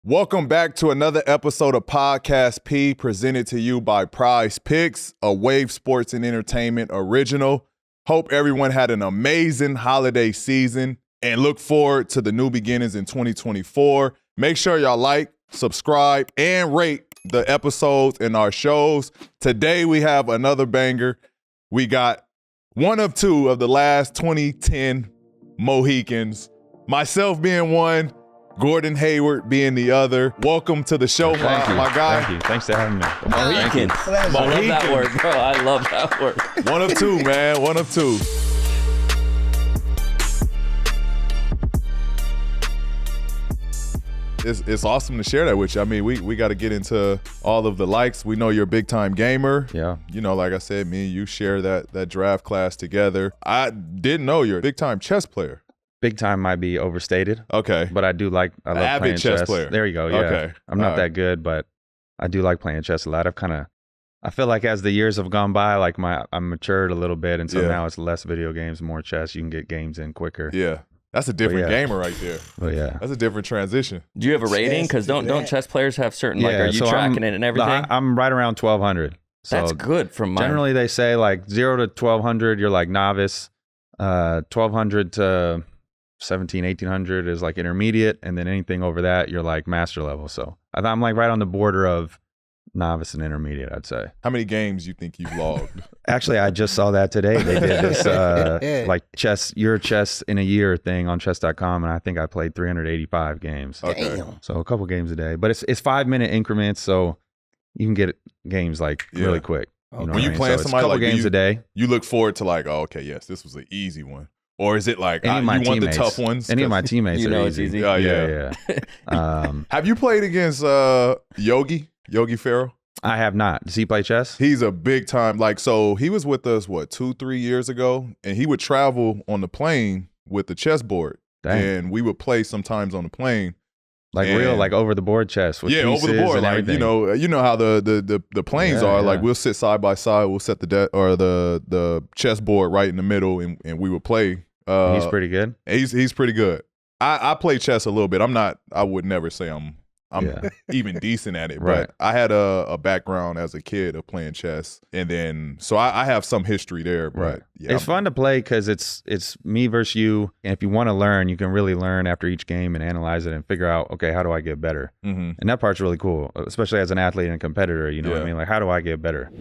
Welcome back to another episode of Podcast P, presented to you by PrizePicks, a Wave Sports and Entertainment original. Hope everyone had an amazing holiday season and look forward to the new beginnings in 2024. Make sure y'all like, subscribe, and rate the episodes in our shows. Today we have another banger. We got one of two of the last 2010 Mohicans, myself being one, Gordon Hayward being the other. Welcome to the show, my guy. Thank you. Thanks for having me. Mohican. I love that word, bro. I love that word. One of two, man. One of two. It's awesome to share that with you. I mean, we got to get into all of the likes. We know you're a big-time gamer. Yeah. You know, like I said, me and you share that draft class together. I didn't know you're a big-time chess player. Big time might be overstated. Okay. But I love avid playing chess player. There you go. Yeah. Okay. I'm not that good, but I do like playing chess a lot. I feel like as the years have gone by, like I'm matured a little bit, and so now it's less video games, more chess. You can get games in quicker. Yeah. That's a different gamer right there. Oh yeah. That's a different transition. Do you have a rating? Because don't chess players have certain, like, are you tracking it and everything? I'm right around 1200. So that's good from mine. Generally they say like 0 to 1200, you're like novice. 1200 to 1800 is like intermediate, and then anything over that you're like master level. So I'm like right on the border of novice and intermediate, I'd say. How many games you think you've logged? Actually, I just saw that today. They did this like your chess in a year thing on chess.com, and I think I played 385 games. Okay. Damn. So a couple games a day, but it's 5-minute increments, so you can get games like really quick. You know when you playing somebody, a couple like games a day, you look forward to like, oh, okay, yes, this was an easy one. Or is it like, you want the tough ones? Any of my teammates You know are it's easy. easy. Yeah. Have you played against Yogi Ferrell? I have not. Does he play chess? He's a big time, like, so he was with us, 2-3 years ago? And he would travel on the plane with the chessboard. Dang. And we would play sometimes on the plane. Like real, like over the board chess with over the board, and like everything. you know how the planes are. Like we'll sit side by side, we'll set the chessboard right in the middle, and we would play. He's pretty good. He's pretty good. I play chess a little bit. I would never say I'm even decent at it, Right. but I had a background as a kid of playing chess, and then so I have some history there. But it's fun to play because it's me versus you, and if you want to learn, you can really learn after each game and analyze it and figure out, okay, how do I get better? Mm-hmm. And that part's really cool, especially as an athlete and a competitor. You know what I mean? Like, how do I get better?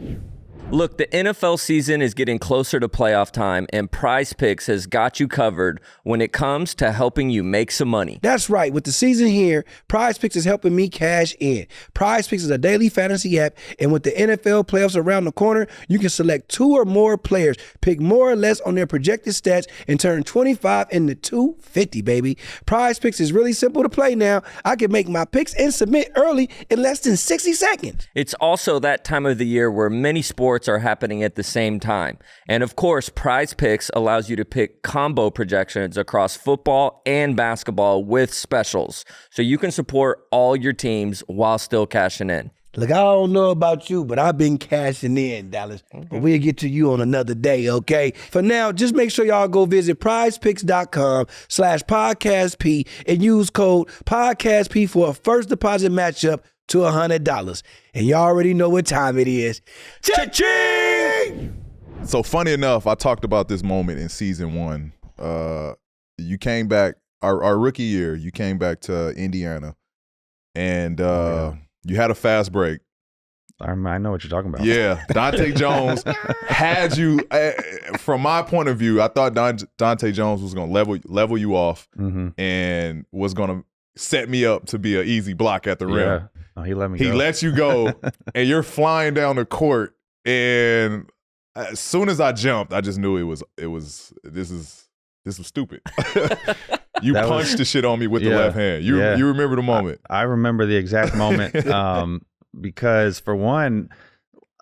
Look, the NFL season is getting closer to playoff time, and PrizePicks has got you covered when it comes to helping you make some money. That's right. With the season here, PrizePicks is helping me cash in. PrizePicks is a daily fantasy app, and with the NFL playoffs around the corner, you can select 2 or more players, pick more or less on their projected stats, and turn 25 into 250, baby. PrizePicks is really simple to play now. I can make my picks and submit early in less than 60 seconds. It's also that time of the year where many sports are happening at the same time. And of course, PrizePicks allows you to pick combo projections across football and basketball with specials, so you can support all your teams while still cashing in. Look, I don't know about you, but I've been cashing in, Dallas. But we'll get to you on another day, okay? For now, just make sure y'all go visit prizepicks.com/podcastp and use code podcastp for a first deposit matchup to $100. And y'all already know what time it is. Cha-ching! So funny enough, I talked about this moment in season 1. You came back our rookie year. You came back to Indiana, and you had a fast break. I know what you're talking about. Yeah, Dante Jones had you. From my point of view, I thought Dante Jones was going to level you off and was going to set me up to be an easy block at the rim. Yeah. Oh, he let me go. He lets you go, and you're flying down the court. And as soon as I jumped, I just knew this was stupid. You punched the shit on me with the left hand. You remember the moment? I remember the exact moment because for one,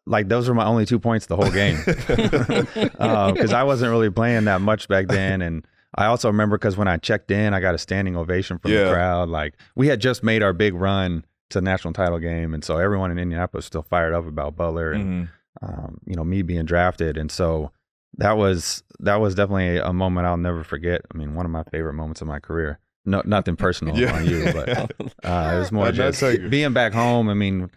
like those were my only 2 points the whole game because I wasn't really playing that much back then. And I also remember because when I checked in, I got a standing ovation from the crowd. Like we had just made our big run to the national title game, and so everyone in Indianapolis was still fired up about Butler and me being drafted. And so that was definitely a moment I'll never forget. I mean, one of my favorite moments of my career. nothing personal on you, but it was more just like, being back home. I mean,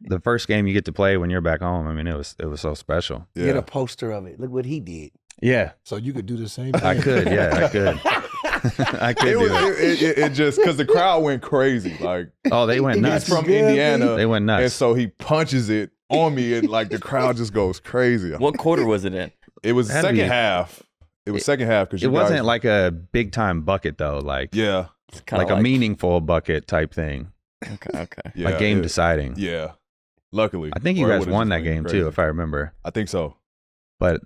the first game you get to play when you're back home. I mean, it was so special. yeah. Get a poster of it. Look what he did. Yeah, So you could do the same thing. I could. Yeah, I could. I could do that. It just because the crowd went crazy. Like, Oh, they went he's nuts. from Indiana. They went nuts. And so he punches it on me, and like the crowd just goes crazy. What quarter was it in? It was Had to second be- half. It was second half because It wasn't like a big time bucket though, like yeah, It's kinda like a meaningful bucket type thing, Okay. yeah, like game deciding. Yeah, luckily, I think you Or it guys would've won just that went game crazy. too, if I remember. I think so. But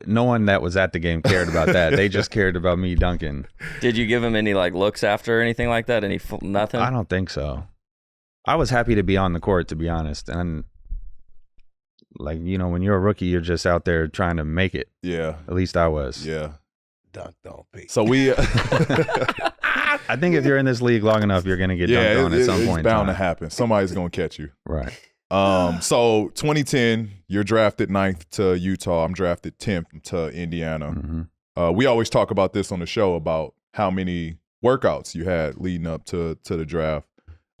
no one that was at the game cared about that. They just cared about me dunking. Did you give him any like looks after or anything like that? Nothing? I don't think so. I was happy to be on the court, to be honest. And like, you know, when you're a rookie, you're just out there trying to make it. Yeah, At least I was. yeah. Dunked on Pete. So we, I think if you're in this league long enough, you're going to get dunked on at some it's point. in bound to time. happen. Somebody's gonna catch you. Right. So 2010, you're drafted 9th to Utah. I'm drafted 10th to Indiana. Mhm. We always talk about this on the show about how many workouts you had leading up to the draft.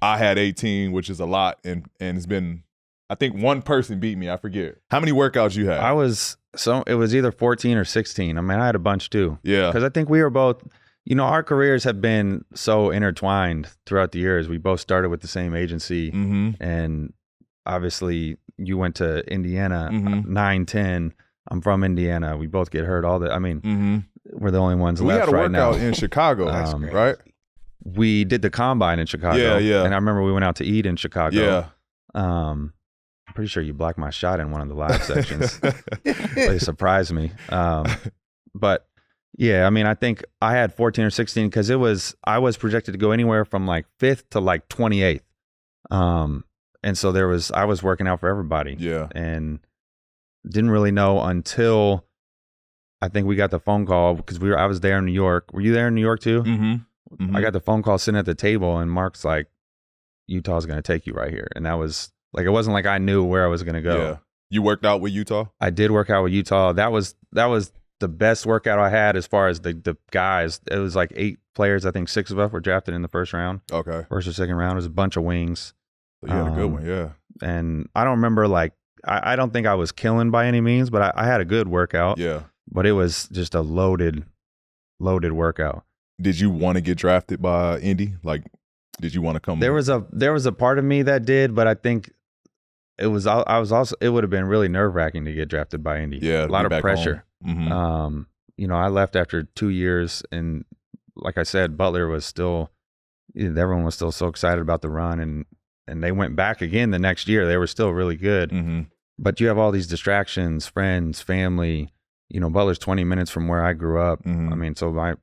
I had 18, which is a lot, and it's been, I think one person beat me. I forget how many workouts you had. It was either 14 or 16. I mean, I had a bunch too. Yeah, Because I think we were both, you know, our careers have been so intertwined throughout the years. We both started with the same agency, mm-hmm. and obviously you went to Indiana, Mhm. 9-10. I'm from Indiana. We both get hurt all the. I mean, Mm-hmm. we're the only ones We left had a right now. workout in Chicago, right? We did the combine in Chicago. Yeah, yeah. And I remember we went out to eat in Chicago. Yeah. I'm pretty sure you blocked my shot in one of the live sections. They surprised me. But yeah, I mean, I think I had 14 or 16 because I was projected to go anywhere from like 5th to like 28th. And so I was working out for everybody. Yeah. And didn't really know until I think we got the phone call because I was there in New York. Were you there in New York too? Mm-hmm. Mm-hmm. I got the phone call sitting at the table, and Mark's like, Utah's going to take you right here. And that was like, it wasn't like I knew where I was going to go. Yeah. You worked out with Utah? I did work out with Utah. That was the best workout I had as far as the guys. It was like 8 players. I think 6 of us were drafted in the first round. Okay. First or second round. It was a bunch of wings. So you had a good one, yeah. And I don't remember I don't think I was killing by any means, but I had a good workout. Yeah. But it was just a loaded workout. Did you want to get drafted by Indy? Like, did you want to come? There was a part of me that did, but I think it was it would have been really nerve-wracking to get drafted by Indy. Yeah, a lot be of back pressure. Mm-hmm. You know, I left after 2 years, and like I said, Butler was still, everyone was still so excited about the run, and they went back again the next year. They were still really good, Mm-hmm. but you have all these distractions, friends, family. You know, Butler's 20 minutes from where I grew up. Mhm. I mean, so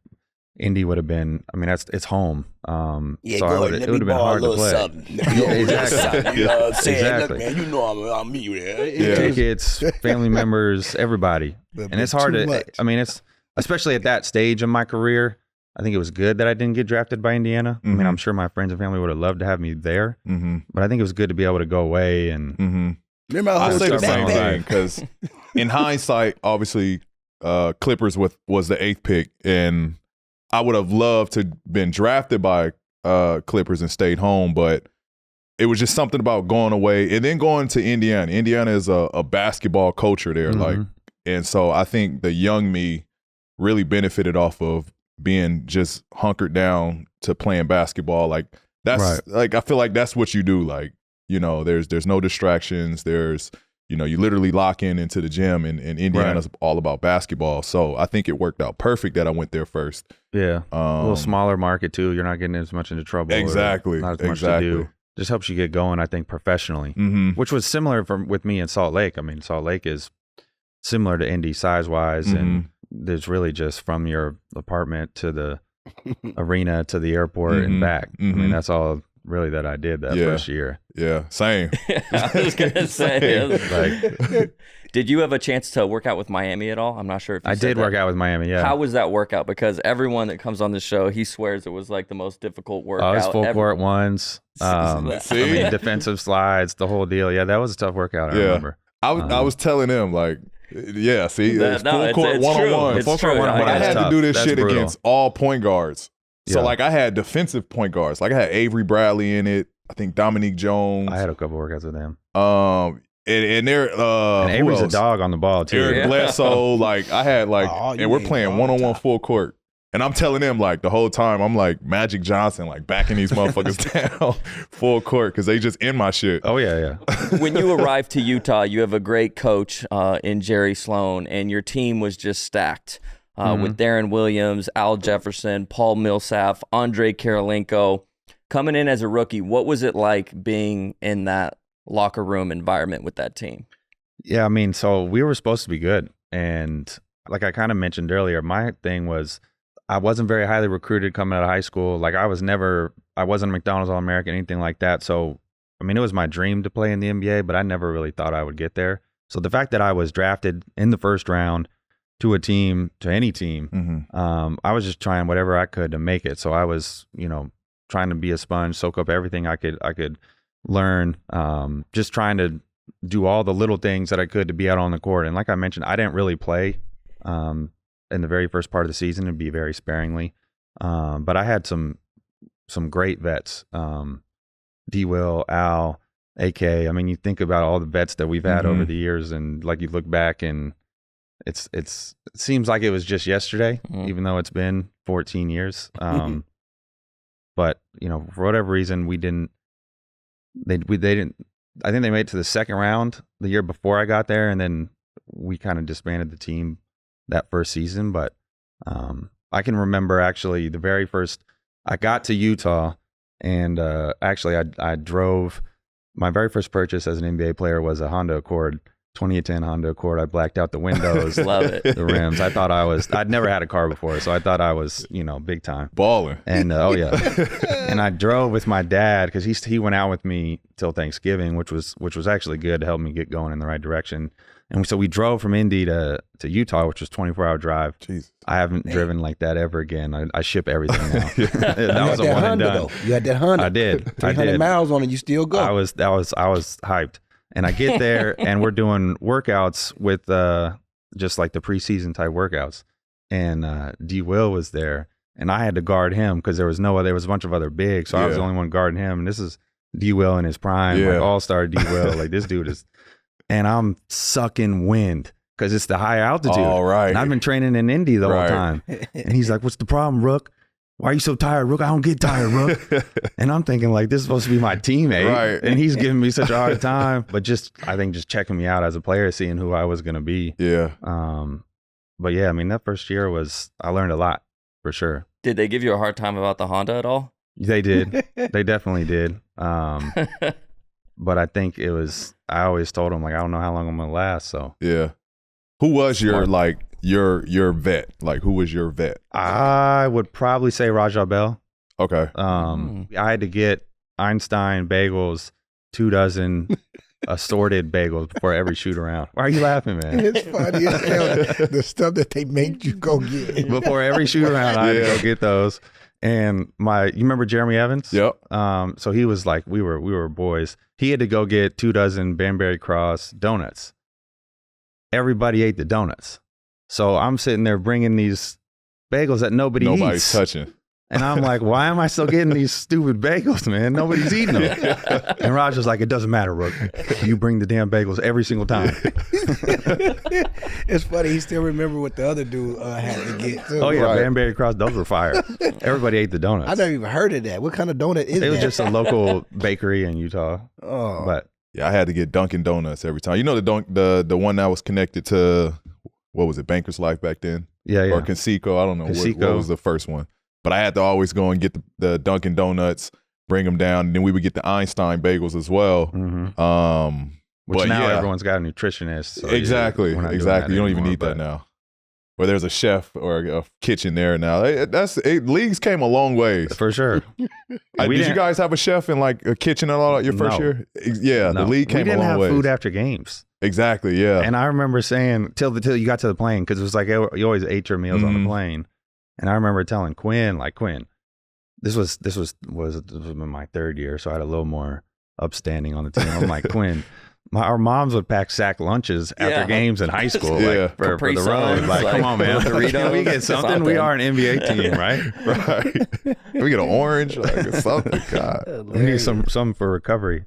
Indy would have been. I mean, it's home. Yeah, So go ahead. it would have been hard to play. Yeah, exactly. You know what I'm saying? Exactly. Look, man, you know I'll meet you there. Yeah. Tickets, family members, everybody. And it's hard Too to, much. I mean, it's, especially at that stage of my career, I think it was good that I didn't get drafted by Indiana. I Mhm. mean, I'm sure my friends and family would have loved to have me there, Mm-hmm. but I think it was good to be able to go away and Mm-hmm. Remember I whole say the start same my own thing because in hindsight, obviously, Clippers was the 8th pick, and I would have loved to been drafted by Clippers and stayed home, but it was just something about going away and then going to Indiana. Indiana is a basketball culture there, like, Mhm. and so I think the young me really benefited off of being just hunkered down to playing basketball. Like that's Right. like I feel like that's what you do. Like, you know, there's no distractions. There's, you know, you literally lock into the gym, and Indiana's all about basketball. So I think it worked out perfect that I went there first. yeah, a little smaller market too. You're not getting as much into trouble. or Exactly. Not as much Exactly. to do. Just helps you get going, I think, professionally, Mm-hmm. which was similar with me in Salt Lake. I mean, Salt Lake is similar to Indy size-wise, Mm-hmm. and there's really just from your apartment to the arena to the airport Mhm. and back. I Mhm. mean, that's all really that I did that Yeah. first year. Yeah, same. I was gonna say, Like, did you have a chance to work out with Miami at all? I'm not sure if you I said did that. work out with Miami. Yeah, How was that workout? Because everyone that comes on the show, he swears it was like the most difficult I workout was full ever. court ones. See? I mean, defensive slides, the whole deal. Yeah, that was a tough workout. I Yeah. remember. I was telling him, like, yeah, see, No, it's no, full it's- court it's one true. on one. It's Full court true. one-on-one But I is had to tough. do this That's shit brutal. against all point guards. So Yeah. like I had defensive point guards. Like I had Avery Bradley in it. I think Dominique Jones. I had a couple workouts with them. And they're And who Avery's a else? dog on the ball too. Eric Yeah. Bledsoe. Like I had like, Oh, you and we're ain't playing all the one-on-one time. full court. And I'm telling them like the whole time, I'm like Magic Johnson, like backing these motherfuckers down full court because they just in my shit. Oh yeah. When you arrived to Utah, you have a great coach in Jerry Sloan, and your team was just stacked with Deron Williams, Al Jefferson, Paul Millsap, Andre Karolinko. Coming in as a rookie, what was it like being in that locker room environment with that team? Yeah, I mean, so we were supposed to be good. And like I kind of mentioned earlier, my thing was I wasn't very highly recruited coming out of high school. Like I wasn't a McDonald's All-American, anything like that. So, I mean, it was my dream to play in the NBA, but I never really thought I would get there. So the fact that I was drafted in the first round to any team, I was just trying whatever I could to make it. So I was, trying to be a sponge, soak up everything I could learn, just trying to do all the little things that I could to be out on the court. And like I mentioned, I didn't really play in the very first part of the season, and be very sparingly. But I had some great vets, D-Will, Al, AK. I mean, you think about all the vets that we've had over the years, and like you look back and it seems like it was just yesterday, even though it's been 14 years. But for whatever reason, they didn't. I think they made it to the second round the year before I got there, and then we kind of disbanded the team that first season. But I can remember actually the very first I got to Utah, and actually I drove. My very first purchase as an NBA player was a Honda Accord, 2010 Honda Accord. I blacked out the windows, Love it. the rims. I'd never had a car before, so I thought I was, big time. Balling. And and I drove with my dad because he went out with me till Thanksgiving, which was actually good to help me get going in the right direction. And so we drove from Indy to Utah, which was 24-hour drive. Jesus. I haven't driven like that ever again. I ship everything now. You That had was a that one and Honda, done. though. You had that Honda. I did. 300 miles on it, you still go. I was hyped. And I get there and we're doing workouts with just like the preseason type workouts. And D Will was there, and I had to guard him because there was a bunch of other bigs. So I was the only one guarding him. And this is D Will in his prime, like all-star D Will. Like this dude is, and I'm sucking wind because it's the high altitude. All right. And I've been training in Indy the whole Right. time. And he's like, "What's the problem, Rook? Why are you so tired, Rook? I don't get tired, Rook." And I'm thinking like, this is supposed to be my teammate. Right. And he's giving me such a hard time. But I think just checking me out as a player, seeing who I was going to be. Yeah. But yeah, I mean, that first year I learned a lot for sure. Did they give you a hard time about the Honda at all? They did. They definitely did. But I think I always told them like, I don't know how long I'm going to last. So Yeah. Who was your Smart. like your vet? Like who was your vet? I would probably say Rajah Bell. Okay. I had to get Einstein bagels, 24 assorted bagels before every shoot around. Why are you laughing, man? It's funny as hell, the stuff that they make you go get. Before every shoot around, I had to go get those. And you remember Jeremy Evans? Yep. So he was like, we were boys. He had to go get 24 Banbury Cross donuts. Everybody ate the donuts. So I'm sitting there bringing these bagels that nobody's Nobody's touching. And I'm like, why am I still getting these stupid bagels, man? Nobody's eating them. And Roger's like, it doesn't matter, Rook. You bring the damn bagels every single time. It's funny, he still remember what the other dude had to get too. Oh, yeah, Right. Banbury Cross, those were fire. Everybody ate the donuts. I never even heard of that. What kind of donut is that? It was just a local bakery in Utah. Oh, But Yeah, I had to get Dunkin' Donuts every time. You know the one that was connected to what was it, Banker's Life back then? yeah. Or Conseco, I don't know what Conseco. was the first one. But I had to always go and get the Dunkin' Donuts, bring them down, and then we would get the Einstein bagels as well. Mhm. Which But now yeah. everyone's got a nutritionist. So Exactly, we're not doing exactly. that You don't even anymore, need that but- now. Where there's a chef or a kitchen there now. Leagues came a long ways. For sure. Did We you didn't- guys have a chef in like a kitchen and all your first No. year? Yeah, No. the league came we a didn't long have ways. food after games. Exactly, yeah. And I remember saying till you got to the plane, because it was like you always ate your meals on Mhm. the plane. And I remember telling Quinn, this was in my third year, so I had a little more upstanding on the team. I'm like, Quinn, Our moms would pack sack lunches after games in high school, like for the road. Like, come on, man, can we get something? We are an NBA team, right? Right. We get an orange, like something. God, we need some for recovery.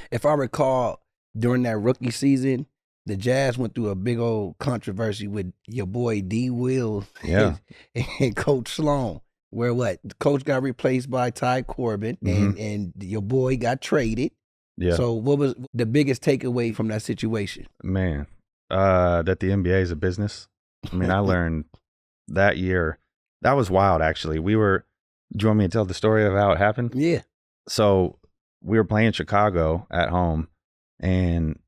If I recall, during that rookie season, the Jazz went through a big old controversy with your boy D. Will and Coach Sloan, where the coach got replaced by Ty Corbin, and your boy got traded. Yeah. So what was the biggest takeaway from that situation? Man, that the NBA is a business. I mean, I learned that year. That was wild, actually. Do you want me to tell the story of how it happened? Yeah. So we were playing Chicago at home, and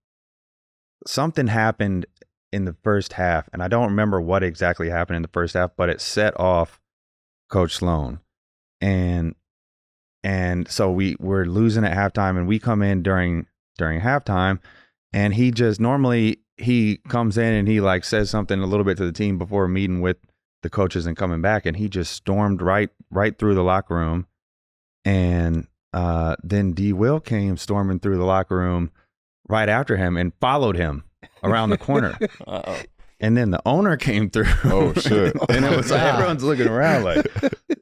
something happened in the first half, and I don't remember what exactly happened in the first half, but it set off Coach Sloan. And so we were losing at halftime, and we come in during halftime, and he comes in and he like says something a little bit to the team before meeting with the coaches and coming back, and he just stormed right through the locker room. And then D. Will came storming through the locker room right after him and followed him around the corner. Uh-oh. And then the owner came through. Oh, shit. And it was like, everyone's looking around like,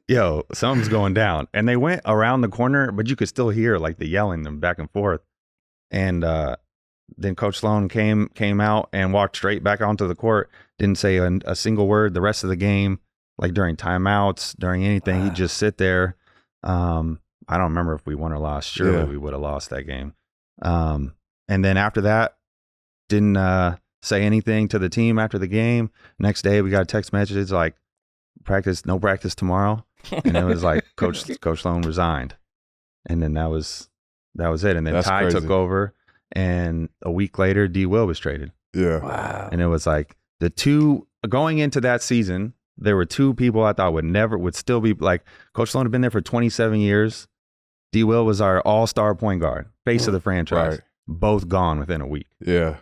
yo, something's going down. And they went around the corner, but you could still hear like the yelling them back and forth. And then Coach Sloan came out and walked straight back onto the court. Didn't say a single word the rest of the game, like during timeouts, during anything. He'd just sit there. I don't remember if we won or lost. Surely we would have lost that game. And then after that, didn't say anything to the team after the game. Next day, we got text messages like, no practice tomorrow. And it was like, Coach Sloan resigned. And then that was it. And then That's Ty crazy. took over. And a week later, D. Will was traded. Yeah. Wow. And it was like the two going into that season, there were two people I thought would still be like, Coach Sloan had been there for 27 years. D. Will was our all-star point guard, face of the franchise. Right. Both gone within a week. Yeah.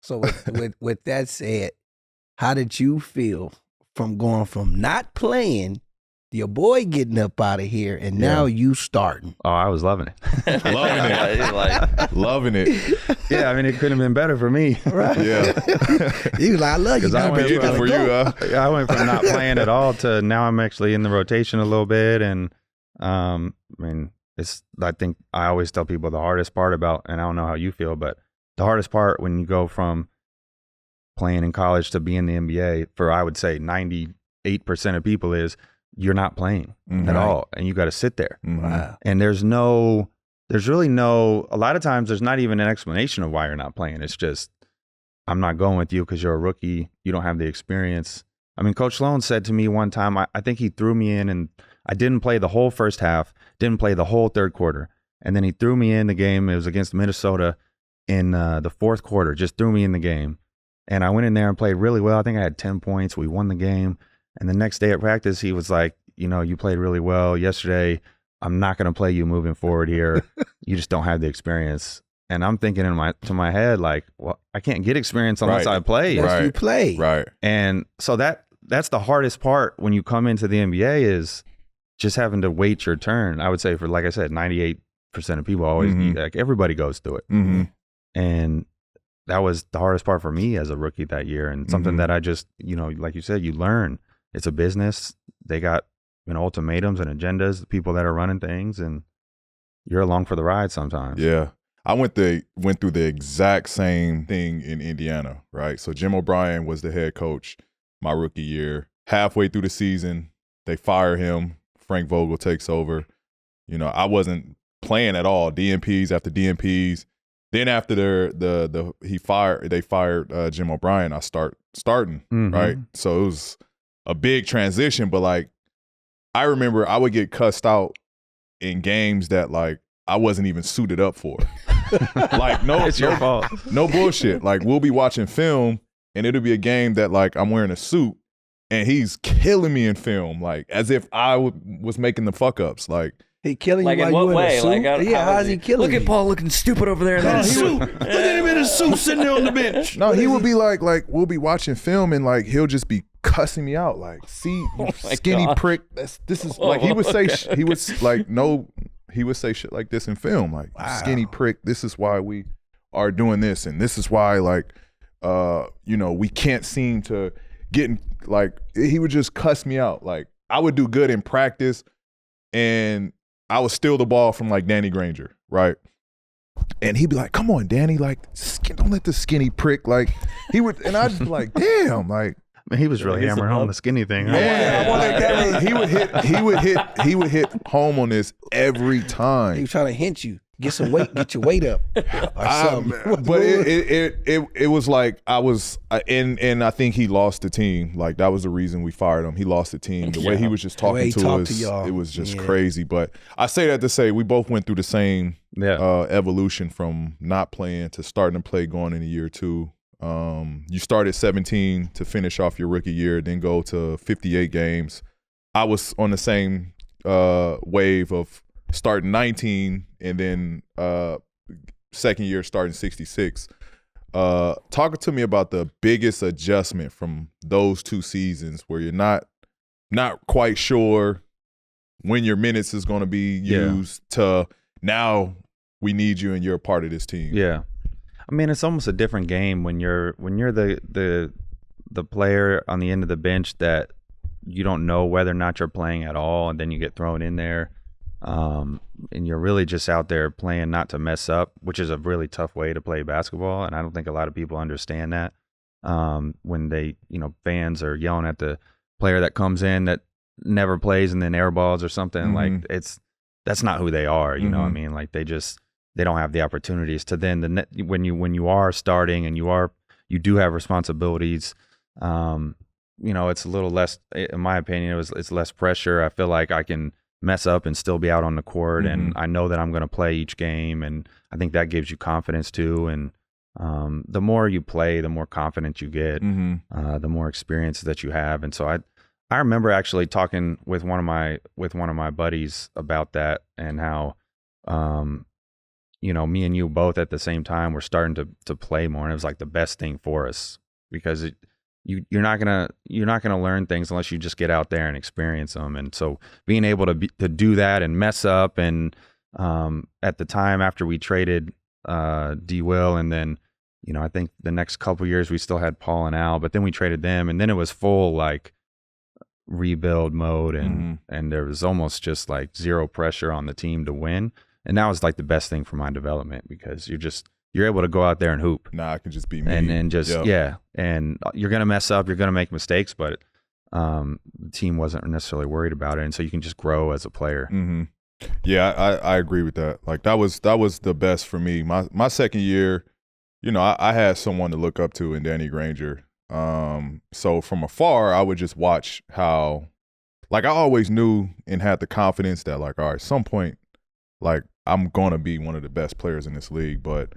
So with that said, how did you feel from going from not playing, your boy getting up out of here, and now you starting? Oh, I was loving it. Loving it. Like, Loving it. Yeah, I mean, it couldn't have been better for me. Right? Yeah. You like, I love you. 'Cause I Now went you Easy gotta for you, go. huh? I went from not playing at all to now I'm actually in the rotation a little bit. And I mean, I think I always tell people the hardest part about, and I don't know how you feel, but the hardest part when you go from playing in college to be in the NBA, for I would say 98% of people, is you're not playing at all, and you got to sit there. Wow. And there's really no, a lot of times there's not even an explanation of why you're not playing. It's just, I'm not going with you because you're a rookie. You don't have the experience. I mean, Coach Sloan said to me one time, I think he threw me in, and I didn't play the whole first half, didn't play the whole third quarter. And then he threw me in the game. It was against Minnesota in the fourth quarter, just threw me in the game. And I went in there and played really well. I think I had 10 points. We won the game. And the next day at practice, he was like, you played really well yesterday. I'm not going to play you moving forward here. You just don't have the experience. And I'm thinking to my head, like, well, I can't get experience unless I play. Unless you play. Right. And so that's the hardest part when you come into the NBA, is just having to wait your turn. I would say for, like I said, 98% of people always, like, everybody goes through it. Mm-hmm. And that was the hardest part for me as a rookie that year, and something that I just, like you said, you learn. It's a business. They got, ultimatums and agendas, the people that are running things, and you're along for the ride sometimes. Yeah. I went through the exact same thing in Indiana, right? So Jim O'Brien was the head coach my rookie year. Halfway through the season, they fire him. Frank Vogel takes over. I wasn't playing at all. DNPs after DNPs. Then after they fired Jim O'Brien, I starting, right? So it was a big transition, but like, I remember I would get cussed out in games that like I wasn't even suited up for. Like, It's your fault. No bullshit. Like, we'll be watching film and it'll be a game that like I'm wearing a suit and he's killing me in film, like as if I was making the fuck ups. Like, He killing like you in while what you in way? a suit? Like, how's he killing Look you? at Paul looking stupid over there in that suit. Look at him in a suit sitting there on the bench. no, he would be like we'll be watching film and like he'll just be cussing me out, like, see, you skinny God. prick. This is like he would say he would say shit like this in film, like, Wow. skinny prick. This is why we are doing this, and this is why, like, we can't seem to get in, like, he would just cuss me out. Like, I would do good in practice, and I would steal the ball from, like, Danny Granger, right? And he'd be like, come on, Danny, like, don't let the skinny prick, like, he would, and I'd just be like, damn, like. I mean, he was really hammering home the skinny thing. Huh? Yeah, he would hit home on this every time. He was trying to hint you. Get some weight, get your weight up. But it was like I was, and I think he lost the team. Like, that was the reason we fired him. He lost the team. The way he was just talking to us, it was just crazy. But I say that to say we both went through the same evolution from not playing to starting to play going into year 2. You started 17 to finish off your rookie year, then go to 58 games. I was on the same wave of starting 19 and then second year starting 66. Talk to me about the biggest adjustment from those 2 seasons where you're not quite sure when your minutes is going to be used to now we need you and you're a part of this team. Yeah. I mean, it's almost a different game when you're the player on the end of the bench that you don't know whether or not you're playing at all, and then you get thrown in there, and you're really just out there playing not to mess up, which is a really tough way to play basketball, and I don't think a lot of people understand that. When they, fans are yelling at the player that comes in that never plays and then airballs or something, like that's not who they are. You know what I mean? Like they don't have the opportunities to then when you are starting and you do have responsibilities. It's a little less, in my opinion, it's less pressure. I feel like I can mess up and still be out on the court, and I know that I'm going to play each game, and I think that gives you confidence too. And the more you play, the more confident you get, the more experience that you have. And so I remember actually talking with one of my buddies about that, and how me and you both at the same time were starting to play more, and it was like the best thing for us, because you're not gonna learn things unless you just get out there and experience them. And so being able to do that and mess up, and at the time after we traded D. Will, and then I think the next couple years we still had Paul and Al, but then we traded them, and then it was full like rebuild mode, and there was almost just like zero pressure on the team to win. And that was like the best thing for my development, because you're able to go out there and hoop. Nah, it can just be me. And just, and you're going to mess up, you're going to make mistakes, but the team wasn't necessarily worried about it. And so you can just grow as a player. Yeah, I agree with that. Like that was the best for me. My second year, I had someone to look up to in Danny Granger. So from afar, I would just watch how, like, I always knew and had the confidence that, like, all right, at some point, like, I'm going to be one of the best players in this league. But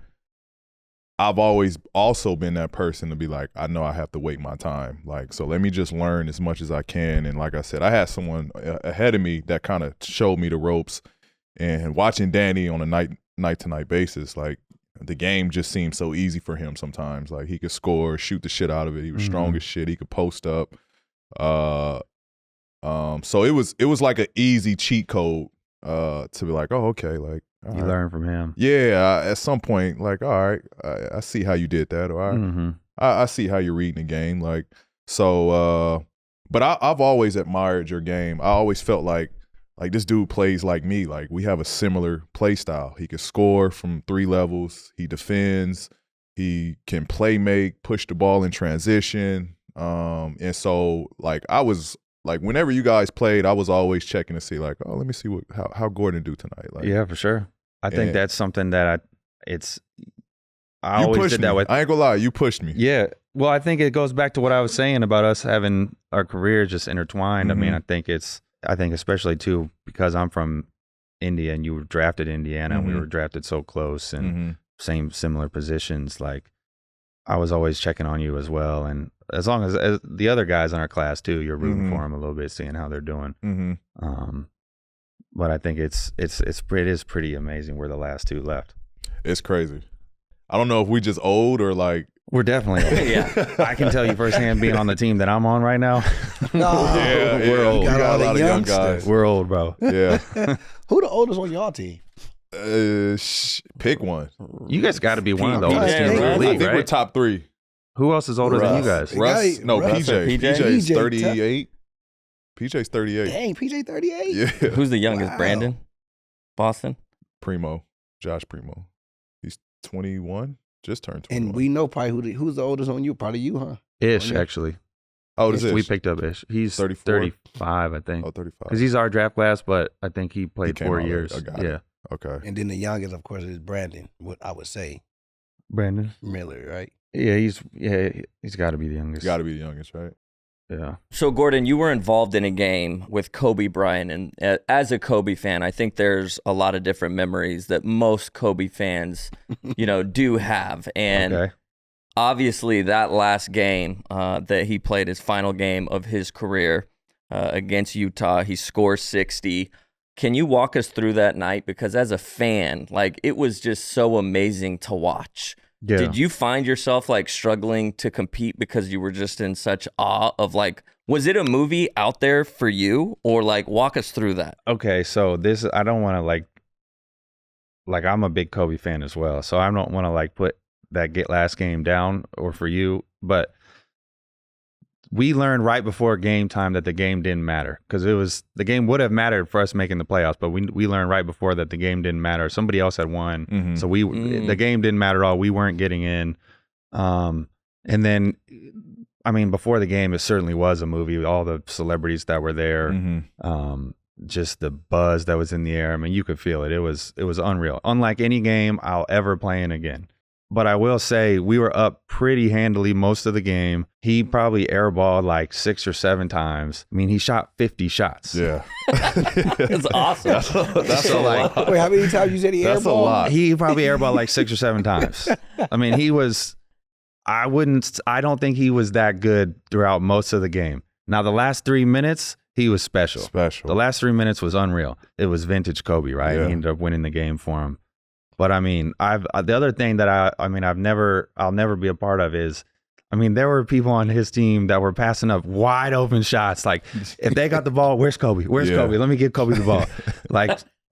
I've always also been that person to be like, I know I have to wait my time. Like, so let me just learn as much as I can. And like I said, I had someone ahead of me that kind of showed me the ropes. And watching Danny on a night-to-night basis, like, the game just seemed so easy for him sometimes. Like, he could score, shoot the shit out of it. He was strong as shit. He could post up. So it was like an easy cheat code to be like, oh, okay, like, you learn from him. Yeah, at some point, like, all right, I see how you did that, or I see how you're reading the game, like, so. But I've always admired your game. I always felt like this dude plays like me. Like, we have a similar play style. He can score from 3 levels. He defends. He can play make, push the ball in transition. And so, like, I was. Like, whenever you guys played, I was always checking to see, like, oh, let me see how Gordon do tonight. Like, yeah, for sure. I think that's something that I always did that with. I ain't gonna lie, you pushed me. Yeah. Well, I think it goes back to what I was saying about us having our careers just intertwined. I mean, I think especially too, because I'm from India and you were drafted in Indiana and we were drafted so close and similar positions. Like, I was always checking on you as well, and as long as the other guys in our class too, you're rooting for them a little bit, seeing how they're doing. But I think it is pretty amazing where the last 2 left. It's crazy. I don't know if we just old or like we're definitely old. Yeah. I can tell you firsthand, being on the team that I'm on right now. We're old. You We got a lot of young youngsters. guys. We're old, bro. Yeah. Who the oldest on y'all team? Pick one. You guys got to be one of the oldest Yeah, teams in right. the I league, think we're right? top 3. Who else is older than you guys? Russ. No, Russ PJ. and PJ? PJ's PJ 38. PJ's 38. Dang, PJ 38. Yeah. Who's the youngest? Wow. Brandon? Boston? Primo. Josh Primo. He's 21. Just turned 21. And we know probably who's the oldest on you. Probably you, huh? Ish, Yeah. actually. How old is We Ish? picked up Ish. He's 34? 35, I think. Oh, 35. Because he's our draft class, but I think he played came 4 out years. later. I got it. Yeah. Okay. And then the youngest, of course, is Brandon. What I would say, Brandon. Miller, right? Yeah, he's got to be the youngest. Got to be the youngest, right? Yeah. So, Gordon, you were involved in a game with Kobe Bryant. And as a Kobe fan, I think there's a lot of different memories that most Kobe fans, do have. And Okay. obviously, that last game that he played, his final game of his career against Utah, he scores 60. Can you walk us through that night? Because as a fan, it was just so amazing to watch. Yeah. Did you find yourself struggling to compete because you were just in such awe of was it a movie out there for you, or walk us through that? Okay, so this, I don't want to I'm a big Kobe fan as well, so I don't want to put that last game down or for you, but we learned right before game time that the game didn't matter, because the game would have mattered for us making the playoffs, but we learned right before that the game didn't matter. Somebody else had won, Mhm. so the game didn't matter at all. We weren't getting in, and then before the game, it certainly was a movie with all the celebrities that were there. Mhm. Just the buzz that was in the air. I mean, you could feel it. It was unreal. Unlike any game I'll ever play in again. But I will say we were up pretty handily most of the game. He probably airballed 6 or 7 times. I mean, he shot 50 shots. Yeah. That's awesome. That's a lot. Wait, how many times you said he That's a airballed? lot. He probably airballed 6 or 7 times. I mean, I don't think he was that good throughout most of the game. Now, the last 3 minutes, he was special. The last 3 minutes was unreal. It was vintage Kobe, right? Yeah. He ended up winning the game for him. But the other thing that I'll never be a part of is, there were people on his team that were passing up wide open shots. If they got the ball, where's Kobe? Where's Yeah. Kobe? Let me give Kobe the ball.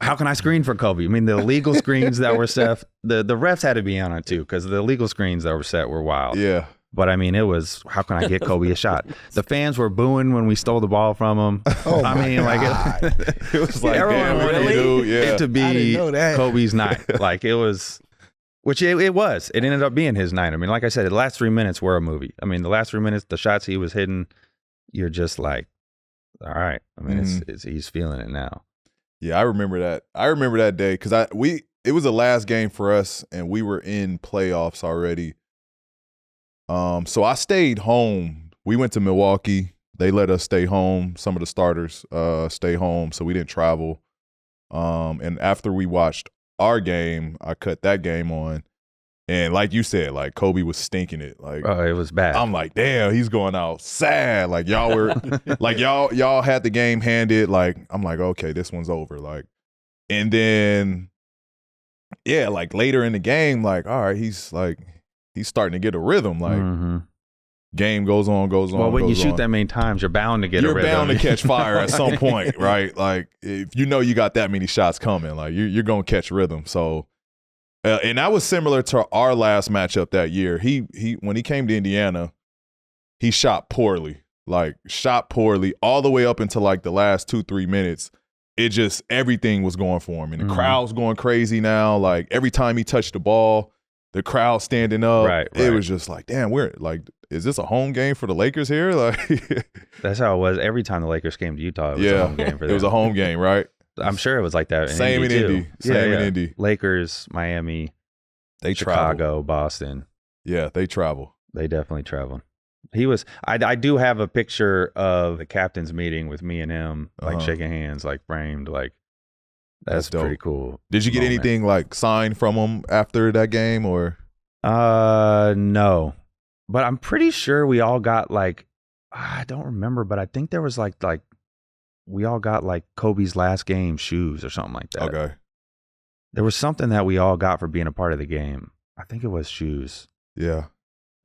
How can I screen for Kobe? The illegal screens that were set, the refs had to be on it too, because the illegal screens that were set were wild. Yeah. But it was, how can I get Kobe a shot? The fans were booing when we stole the ball from him. Oh my God. It was everyone damn, what do you really? do? Yeah. it to I didn't be know that. Kobe's night. It was, which it was. It ended up being his night. Like I said, the last 3 minutes were a movie. The last 3 minutes, the shots he was hitting, you're just all right. He's feeling it now. Yeah, I remember that. I remember that day because it was the last game for us, and we were in playoffs already. So I stayed home. We went to Milwaukee. They let us stay home. Some of the starters stay home, so we didn't travel. And after we watched our game, I cut that game on, and like you said, Kobe was stinking it. It was bad. I'm damn, he's going out sad. Y'all were y'all had the game handed. I'm okay, this one's over. And then yeah, later in the game, all right, he's starting to get a rhythm. Mhm. Game goes on. Well, when you goes shoot on. that many times, you're bound to get a You're rhythm. bound to catch fire at some point, right? If you know you got that many shots coming, you're gonna catch rhythm. So, and that was similar to our last matchup that year. He when he came to Indiana, he shot poorly, all the way up until the last 2-3 minutes. It just everything was going for him, and the crowd's going crazy now. Every time he touched the ball, the crowd standing up. Right. It was just damn, we're is this a home game for the Lakers here? That's how it was. Every time the Lakers came to Utah, it was a home game for them. It was a home game, right? I'm sure it was like that in Same Indy, in too. Indy. Same in Indy. Lakers, Miami, They Chicago, travel. Boston. Yeah, they travel. They definitely traveled. He was. I do have a picture of the captain's meeting with me and him, shaking hands, framed. That's dope. pretty cool. Did you get moment. anything signed from him after that game or? No, but I'm pretty sure we all got I don't remember, but I think there was we all got Kobe's last game shoes or something like that. Okay. There was something that we all got for being a part of the game. I think it was shoes. Yeah.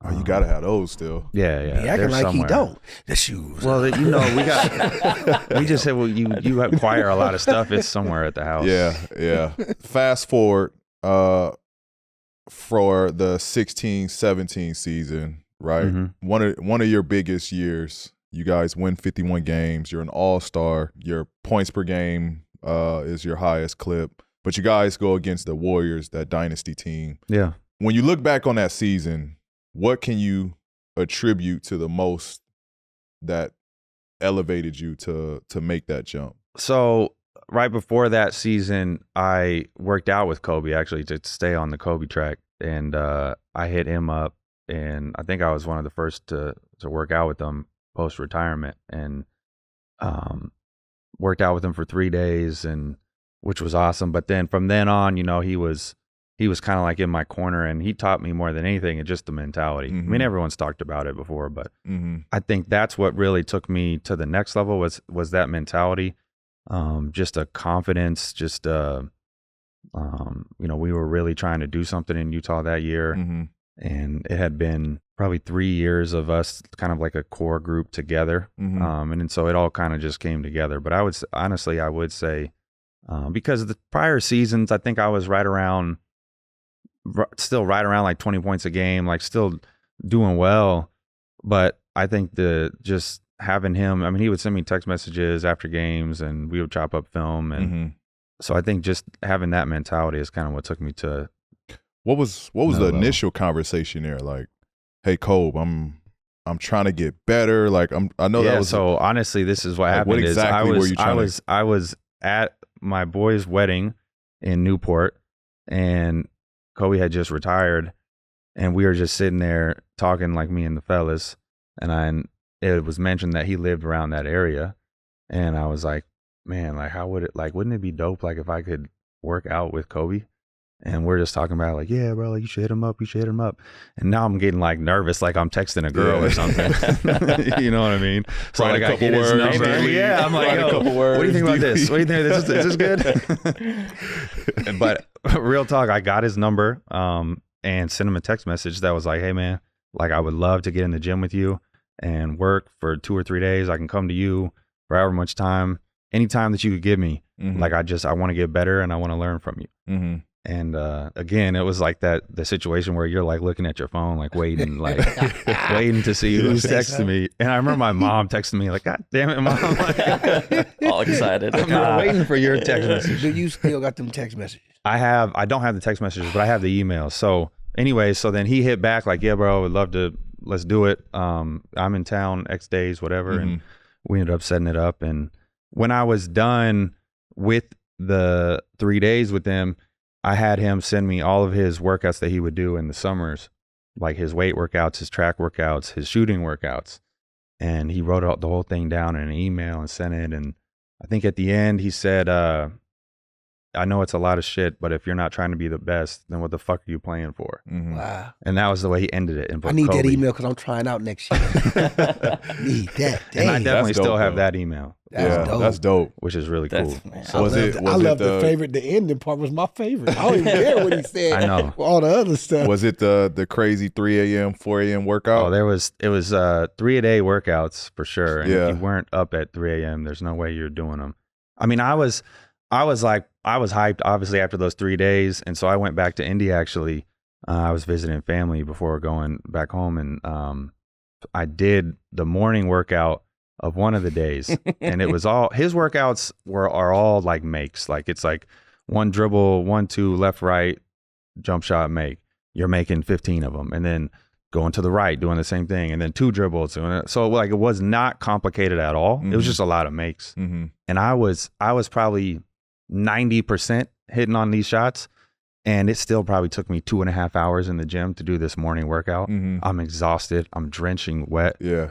Oh, you gotta have those still. Yeah. He acting They're like somewhere. he don't. The shoes. Well, we just said, well, you acquire a lot of stuff. It's somewhere at the house. Yeah. Fast forward for the 16-17 season, right? Mm-hmm. One of your biggest years. You guys win 51 games. You're an all-star. Your points per game is your highest clip. But you guys go against the Warriors, that dynasty team. Yeah. When you look back on that season, what can you attribute to the most that elevated you to make that jump? So right before that season, I worked out with Kobe, actually, to stay on the Kobe track. And I hit him up, and I think I was one of the first to work out with him post-retirement, and worked out with him for 3 days, and which was awesome. But then from then on, he was kind of like in my corner, and he taught me more than anything, just the mentality. Mm-hmm. I mean, everyone's talked about it before, but I think that's what really took me to the next level was that mentality. Just a confidence, just we were really trying to do something in Utah that year. And it had been probably 3 years of us kind of like a core group together. And so it all kind of just came together. But I would say, because the prior seasons, I think I was still right around like 20 points a game, like still doing well. But I think just having him, I mean, he would send me text messages after games, and we would chop up film. And so I think just having that mentality is kind of what took me to. What was the initial conversation there? Like, hey, Kobe, I'm trying to get better. Like I know that was. So honestly, this is what happened. What exactly were you trying to? I was at my boy's wedding in Newport, and Kobe had just retired, and we were just sitting there talking, like me and the fellas, and it was mentioned that he lived around that area, and I was like, man, like wouldn't it be dope, like if I could work out with Kobe? And we're just talking about like, yeah, bro, like you should hit him up. And now I'm getting like nervous, like I'm texting a girl or something. You know what I mean? So Write like I get his number. Yeah, I'm like, yo, what do you think about this? What do you think? Is this good? But real talk, I got his number and sent him a text message that was like, hey man, like I would love to get in the gym with you and work for 2 or 3 days. I can come to you for however much time, anytime that you could give me. Like I want to get better and I want to learn from you. And again, it was like the situation where you're like looking at your phone, like waiting, waiting to see who's texting me. And I remember my mom texting me, like, God damn it, Mom. Like, all excited. I'm waiting for your text message. Do you still got them text messages? I don't have the text messages, but I have the emails. So anyway, so then he hit back like, yeah, bro, I would love to, let's do it. I'm in town X days, whatever. And we ended up setting it up. And when I was done with the 3 days with him, I had him send me all of his workouts that he would do in the summers, like his weight workouts, his track workouts, his shooting workouts. And he wrote out the whole thing down in an email and sent it. And I think at the end he said, I know it's a lot of shit, but if you're not trying to be the best, then what the fuck are you playing for? Wow. And that was the way he ended it. And I need Kobe. that email because I'm trying out next year. Need that. Dang. And I definitely That's dope, still have though. that email. That's dope. Which is really cool. So I love the favorite. The ending part was my favorite. I don't even care what he said. I know. All the other stuff. Was it the crazy 3 a.m., 4 a.m. workout? Oh, it was 3-a-day workouts for sure. And Yeah. if you weren't up at 3 a.m., there's no way you're doing them. I mean, I was hyped obviously after those 3 days. And so I went back to Indy actually. I was visiting family before going back home, and I did the morning workout of one of the days, and it was all his workouts are all like makes. Like it's like 1 dribble, 1, 2, left, right, jump shot, make. You're making 15 of them, and then going to the right, doing the same thing, and then 2 dribbles. So like it was not complicated at all. It was just a lot of makes, and I was probably 90% hitting on these shots. And it still probably took me 2.5 hours in the gym to do this morning workout. I'm exhausted. I'm drenching wet. Yeah.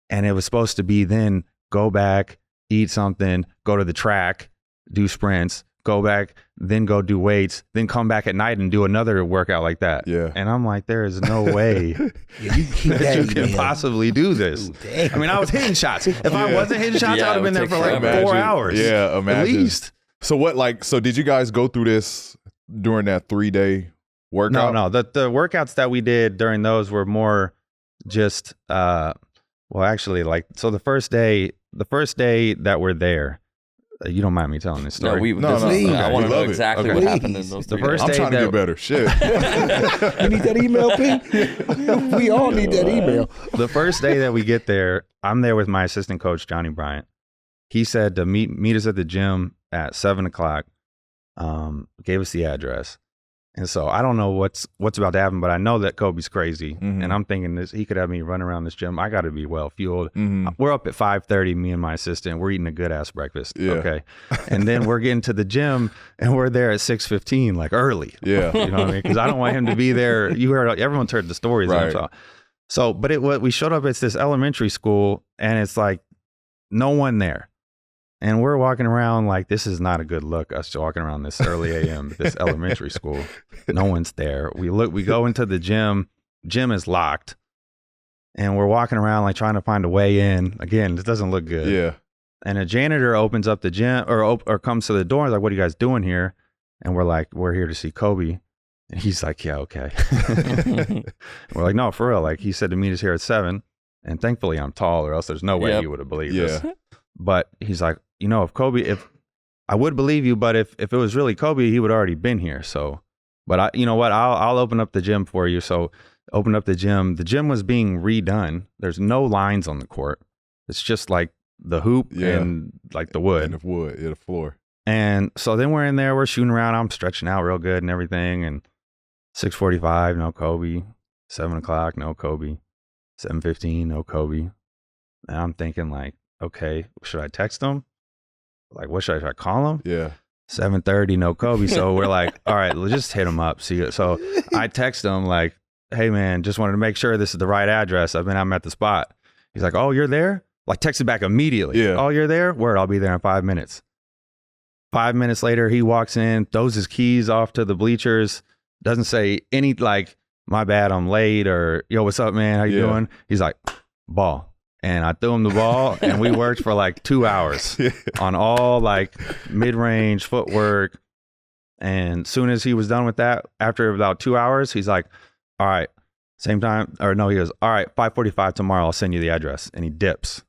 And it was supposed to be then go back, eat something, go to the track, do sprints, go back, then go do weights, then come back at night and do another workout like that. Yeah. And I'm like, there is no way Yeah, you keep that you that can email. possibly do this. Ooh, damn. I mean, I was hitting shots. If I wasn't hitting shots, Yeah, I would have been it there would for take like 4 Imagine. hours. Yeah, imagine. At least. So so did you guys go through this during that 3-day workout? No. The workouts that we did during those were more just well, actually, like, so the first day that we're there, you don't mind me telling this story? I want to know exactly Okay. what happened in those The 3 first days. I'm day trying to get better. Shit. You need that email, P? We all need that email. The first day that we get there, I'm there with my assistant coach, Johnny Bryant. He said to meet us at the gym at 7 o'clock, gave us the address. And so I don't know what's about to happen, but I know that Kobe's crazy. Mhm. And I'm thinking he could have me run around this gym. I got to be well fueled. Mhm. We're up at 5:30, me and my assistant. We're eating a good ass breakfast. Yeah. Okay. And then we're getting to the gym and we're there at 6:15, like early. Yeah. You know what I mean? Because I don't want him to be there. Everyone's heard the stories. Right. We showed up at this elementary school and it's like no one there. And we're walking around like, this is not a good look, us walking around this early AM, this elementary school. No one's there. We go into the gym. Gym is locked. And we're walking around like trying to find a way in. Again, this doesn't look good. Yeah. And a janitor opens up the gym or comes to the door and is like, what are you guys doing here? And we're like, we're here to see Kobe. And he's like, yeah, okay. We're like, no, for real. Like, he said to meet us here at 7. And thankfully I'm tall, or else there's no way he would have believed us. But he's like, if I would believe you, but if it was really Kobe, he would already been here. So, but you know what? I'll open up the gym for you. So open up the gym. The gym was being redone. There's no lines on the court. It's just like the hoop and like the wood. And the wood, the floor. And so then we're in there, we're shooting around. I'm stretching out real good and everything. And 6:45, no Kobe. 7 o'clock, no Kobe. 7:15, no Kobe. And I'm thinking like, okay, should I text him? Like, what should I call him? Yeah. 7:30, no Kobe. So we're like, all right, let's just hit him up. See, so I text him like, hey man, just wanted to make sure this is the right address. I'm at the spot. He's like, oh, you're there? Like, texted back immediately. Yeah. Oh, you're there? Word, I'll be there in 5 minutes. 5 minutes later, he walks in, throws his keys off to the bleachers, doesn't say any like, my bad, I'm late, or yo, what's up, man? How you doing? He's like, ball. And I threw him the ball, and we worked for like 2 hours on all like mid-range footwork. And soon as he was done with that, after about 2 hours, he's like, all right, same time, or no, he goes, all right, 5:45 tomorrow, I'll send you the address. And he dips.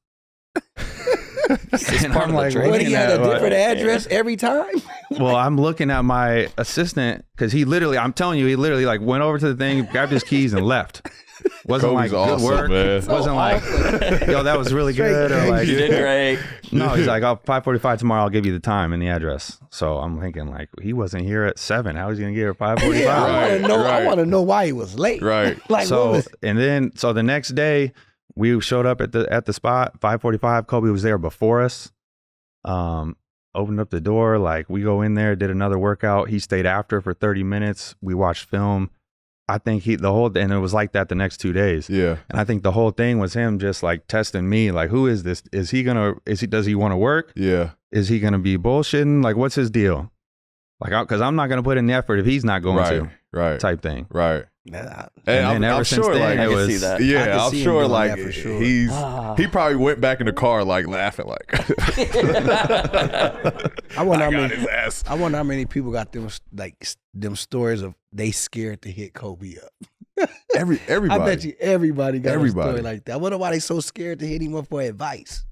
And I'm like, What, he had a looking at, different address every time? well, I'm looking at my assistant because I'm telling you, he literally like went over to the thing, grabbed his keys, and left. Wasn't Kobe's like awesome, good work. man. Wasn't like, yo, that was really good. Or like, You did great. no, he's like, oh, 5:45 tomorrow. I'll give you the time and the address. So I'm thinking like, he wasn't here at 7. How is he gonna get here at 5:45? Yeah, I Right. want to know why he was late. Right. Like, So the next day we showed up at the spot 5:45. Kobe was there before us. Opened up the door, like we go in there, did another workout. He stayed after for 30 minutes. We watched film. I think and it was like that the next 2 days. Yeah. And I think the whole thing was him just like testing me, like, who is this? Does he want to work? Yeah. Is he gonna be bullshitting? Like, what's his deal? Like, because I'm not gonna put in the effort if he's not going to, Right. type thing. Right. nah, And then ever I'm since sure, then, like, it I was, can see that. I yeah, can I'm see him sure, doing like, that for sure. he probably went back in the car, like, laughing, like, I wonder how got many. his ass. I wonder how many people got them stories of they scared to hit Kobe up. Everybody. I bet you everybody got a Everybody. story like that. I wonder why they so scared to hit him up for advice.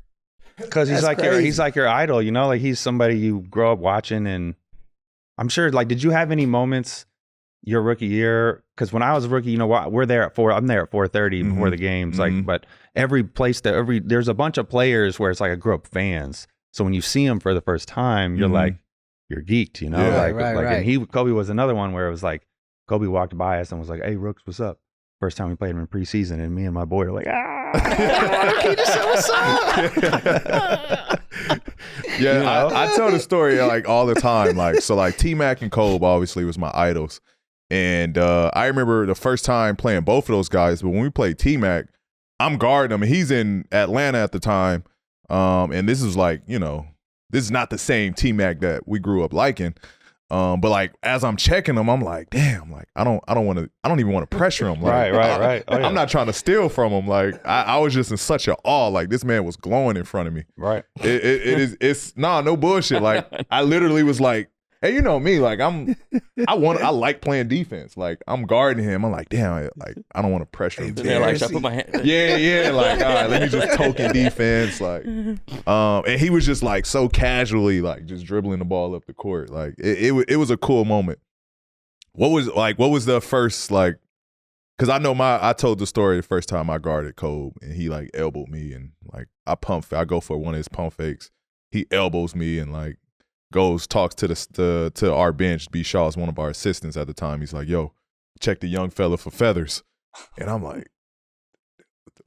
because he's That's like crazy. he's like your idol, you know, like he's somebody you grow up watching. And I'm sure, like, did you have any moments your rookie year? Because when I was a rookie, you know what, I'm there at 4:30 before the games. Like, but there's a bunch of players where it's like I grew up fans. So when you see them for the first time, you're like, you're geeked, you know? Yeah. Right. And Kobe was another one where it was like, Kobe walked by us and was like, hey, Rooks, what's up? First time we played him in preseason, and me and my boy are like, he just said what's up. Yeah, You know? I tell the story like all the time. Like, so like T-Mac and Kobe obviously was my idols. And I remember the first time playing both of those guys, but when we played T-Mac, I'm guarding him, and he's in Atlanta at the time. And this is like, you know, this is not the same T-Mac that we grew up liking. But like as I'm checking him, I'm like, damn, like I don't even want to pressure him. Like, Right. Oh, yeah. I'm not trying to steal from him. Like I was just in such a awe. Like this man was glowing in front of me. Right. It's no bullshit. Like I literally was like, And you know me, like I like playing defense. Like I'm guarding him. I'm like, damn, like I don't want to pressure him. They're like, should I put my hand? Yeah. Like, all right, let me just token defense. Like, and he was just like so casually, like just dribbling the ball up the court. Like it was a cool moment. What was the first like? Because I told the story the first time I guarded Kobe, and he like elbowed me, and like I go for one of his pump fakes. He elbows me and like talks to our bench. B. Shaw's one of our assistants at the time. He's like, "Yo, check the young fella for feathers," and I'm like,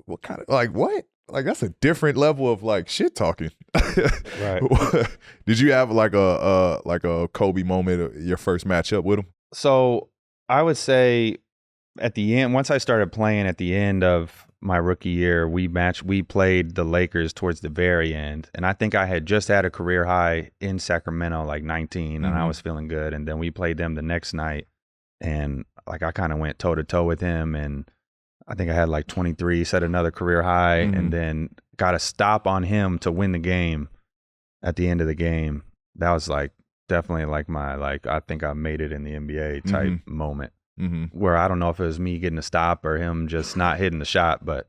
"What kind of like what? Like that's a different level of like shit talking." Right. Did you have like a Kobe moment, your first matchup with him? So I would say at the end, once I started playing at the end of my rookie year, we played the Lakers towards the very end. And I think I had just had a career high in Sacramento, like 19, and I was feeling good. And then we played them the next night. And like I kind of went toe to toe with him. And I think I had like 23, set another career high, and then got a stop on him to win the game at the end of the game. That was like definitely like I think I made it in the NBA type moment. Where I don't know if it was me getting a stop or him just not hitting the shot, but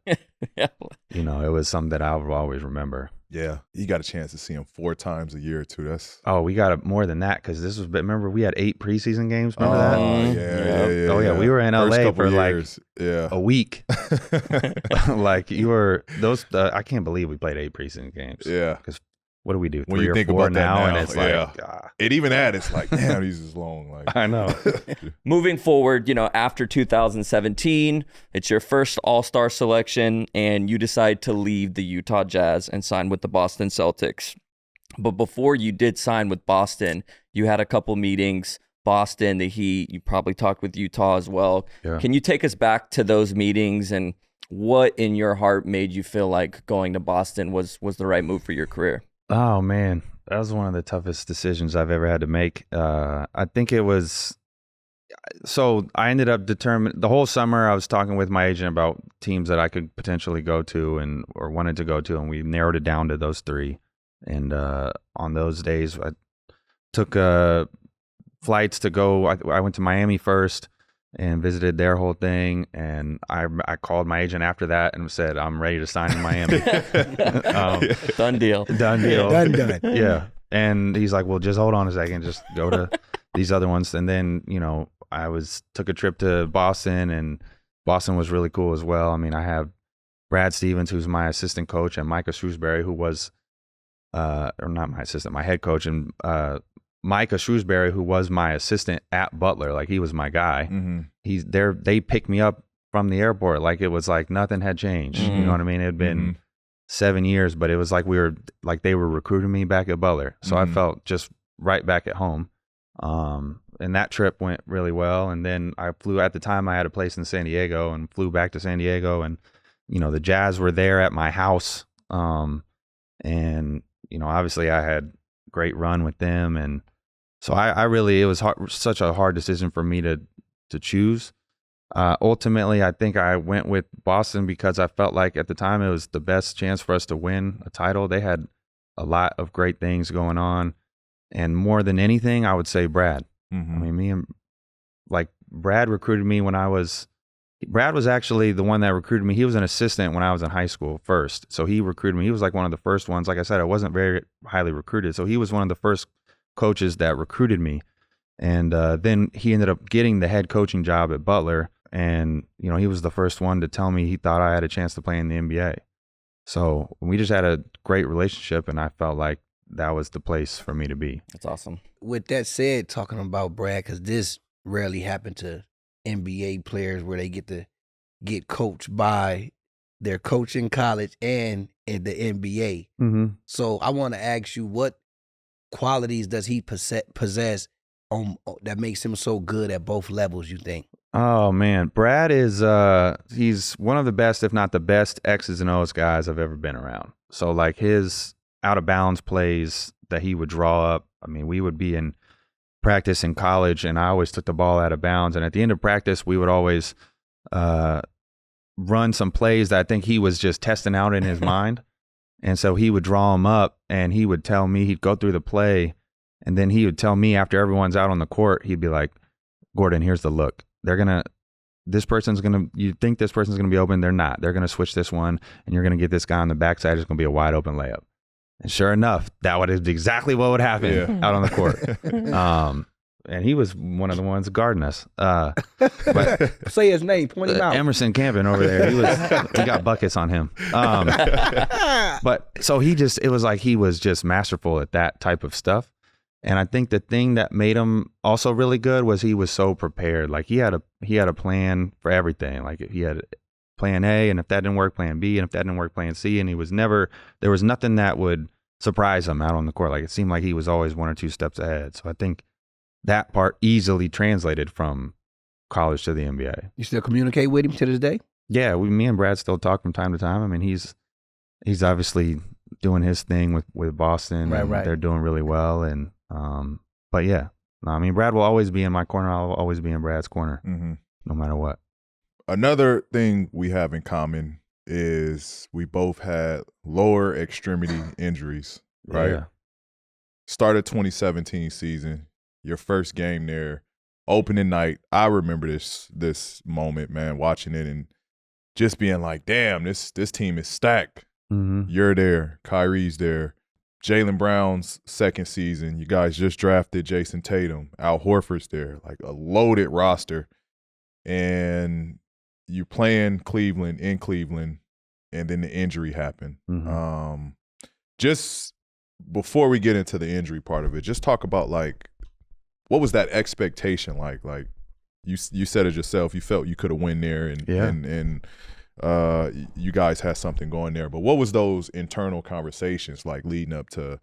you know, it was something that I'll always remember. Yeah, you got a chance to see him 4 times a year too. We got more than that because remember we had 8 preseason games. Remember that? Yeah. Oh yeah, we were in LA for years. like a week. Like you were those. I can't believe we played 8 preseason games. Yeah, because what do we do? When 3 you or think 4 about now, that and it's like it even it's like, damn, these is long. Like I know. Moving forward, you know, after 2017, it's your first All-Star selection, and you decide to leave the Utah Jazz and sign with the Boston Celtics. But before you did sign with Boston, you had a couple meetings. Boston, the Heat, you probably talked with Utah as well. Yeah. Can you take us back to those meetings and what in your heart made you feel like going to Boston was the right move for your career? Oh man, that was one of the toughest decisions I've ever had to make. I think it was. So I ended up determining the whole summer. I was talking with my agent about teams that I could potentially go to or wanted to go to, and we narrowed it down to those 3. And on those days, I took flights to go. I went to Miami first and visited their whole thing. And I called my agent after that and said, I'm ready to sign in Miami. Done deal. Done deal. Done. Yeah. And he's like, well, just hold on a second. Just go to these other ones. And then, you know, I took a trip to Boston, and Boston was really cool as well. I mean, I have Brad Stevens, who's my assistant coach, and Micah Shrewsbury, who was, or not my assistant, my head coach, and Micah Shrewsbury, who was my assistant at Butler, like he was my guy. He's there. They picked me up from the airport, like it was like nothing had changed. You know what I mean? It had been 7 years, but it was like they were recruiting me back at Butler, so I felt just right back at home. And that trip went really well. And then I flew. At the time, I had a place in San Diego, and flew back to San Diego, and you know the Jazz were there at my house. And you know, obviously, I had a great run with them, and so I really, it was such a hard decision for me to choose. Ultimately, I think I went with Boston because I felt like at the time it was the best chance for us to win a title. They had a lot of great things going on, and more than anything, I would say Brad. I mean, Brad recruited me Brad was actually the one that recruited me. He was an assistant when I was in high school first, so he recruited me. He was like one of the first ones. Like I said, I wasn't very highly recruited, so he was one of the first coaches that recruited me. And then he ended up getting the head coaching job at Butler. And, you know, he was the first one to tell me he thought I had a chance to play in the NBA. So we just had a great relationship, and I felt like that was the place for me to be. That's awesome. With that said, talking about Brad, because this rarely happened to NBA players where they get to get coached by their coach in college and in the NBA. So I want to ask you, what qualities does he possess that makes him so good at both levels, you think? Oh man, Brad is he's one of the best, if not the best, X's and O's guys I've ever been around. So like his out of bounds plays that he would draw up. I mean, we would be in practice in college, and I always took the ball out of bounds. And at the end of practice, we would always run some plays that I think he was just testing out in his mind. And so he would draw them up, and he would tell me, he'd go through the play, And then he would tell me after everyone's out on the court, he'd be like, Gordon, here's the look. You think this person's going to be open. They're not. They're going to switch this one, and you're going to get this guy on the backside. It's going to be a wide open layup. And sure enough, that would exactly what would happen out on the court. And he was one of the ones guarding us. But Say his name, point him out. Emerson Campin over there, we got buckets on him. But so it was like he was just masterful at that type of stuff. And I think the thing that made him also really good was he was so prepared. Like he had a plan for everything. Like he had plan A, and if that didn't work, plan B, and if that didn't work, plan C. And there was nothing that would surprise him out on the court. Like it seemed like he was always 1 or 2 steps ahead. So I think that part easily translated from college to the NBA. You still communicate with him to this day? Yeah, me and Brad still talk from time to time. I mean, he's obviously doing his thing with Boston. Right. They're doing really well. And but yeah, no, I mean, Brad will always be in my corner. I'll always be in Brad's corner, no matter what. Another thing we have in common is we both had lower extremity injuries, right? Yeah. Started 2017 season, your first game there, opening night. I remember this moment, man, watching it and just being like, damn, this team is stacked. You're there, Kyrie's there. Jaylen Brown's second season, you guys just drafted Jason Tatum. Al Horford's there, like a loaded roster. And you playing Cleveland in Cleveland, and then the injury happened. Just before we get into the injury part of it, just talk about like, what was that expectation like? Like you said it yourself, you felt you could have won there, and you guys had something going there. But what was those internal conversations like leading up to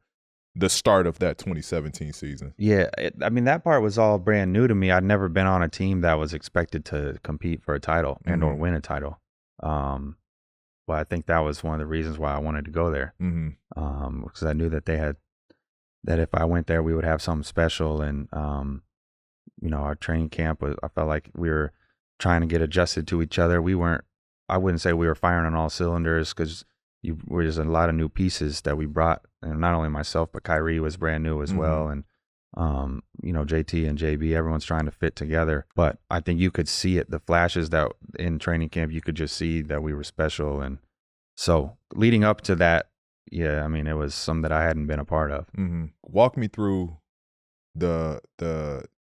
the start of that 2017 season? Yeah, I mean, that part was all brand new to me. I'd never been on a team that was expected to compete for a title and or win a title. But I think that was one of the reasons why I wanted to go there. Because I knew that that if I went there, we would have something special. And, our training camp I felt like we were trying to get adjusted to each other. I wouldn't say we were firing on all cylinders because there's a lot of new pieces that we brought. And not only myself, but Kyrie was brand new as well. And, JT and JB, everyone's trying to fit together. But I think you could see it, the flashes that in training camp, you could just see that we were special. And so leading up to that, yeah, I mean, it was something that I hadn't been a part of. Walk me through the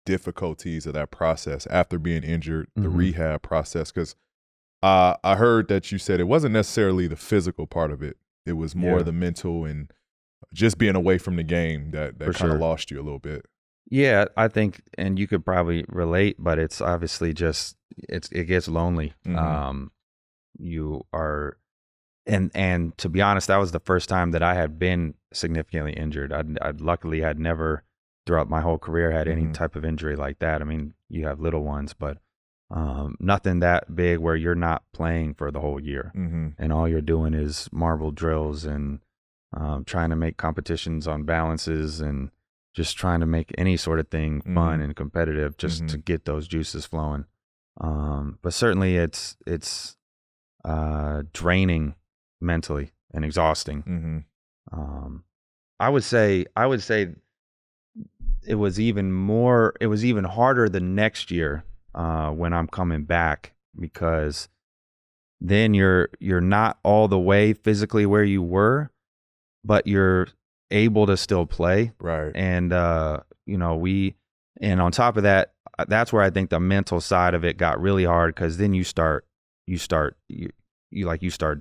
difficulties of that process after being injured, the rehab process, because I heard that you said it wasn't necessarily the physical part of it. It was more the mental and just being away from the game that kind of lost you a little bit. Yeah, I think, and you could probably relate, but it's obviously just, it gets lonely. You are, and to be honest, that was the first time that I had been significantly injured. I luckily had never throughout my whole career had any type of injury like that. I mean, you have little ones, but nothing that big where you're not playing for the whole year and all you're doing is marble drills and trying to make competitions on balances and just trying to make any sort of thing fun and competitive just to get those juices flowing. But certainly it's draining mentally and exhausting. I would say it was even harder the next year when I'm coming back, because then you're not all the way physically where you were, but you're able to still play. Right. And, and on top of that, that's where I think the mental side of it got really hard, because then you start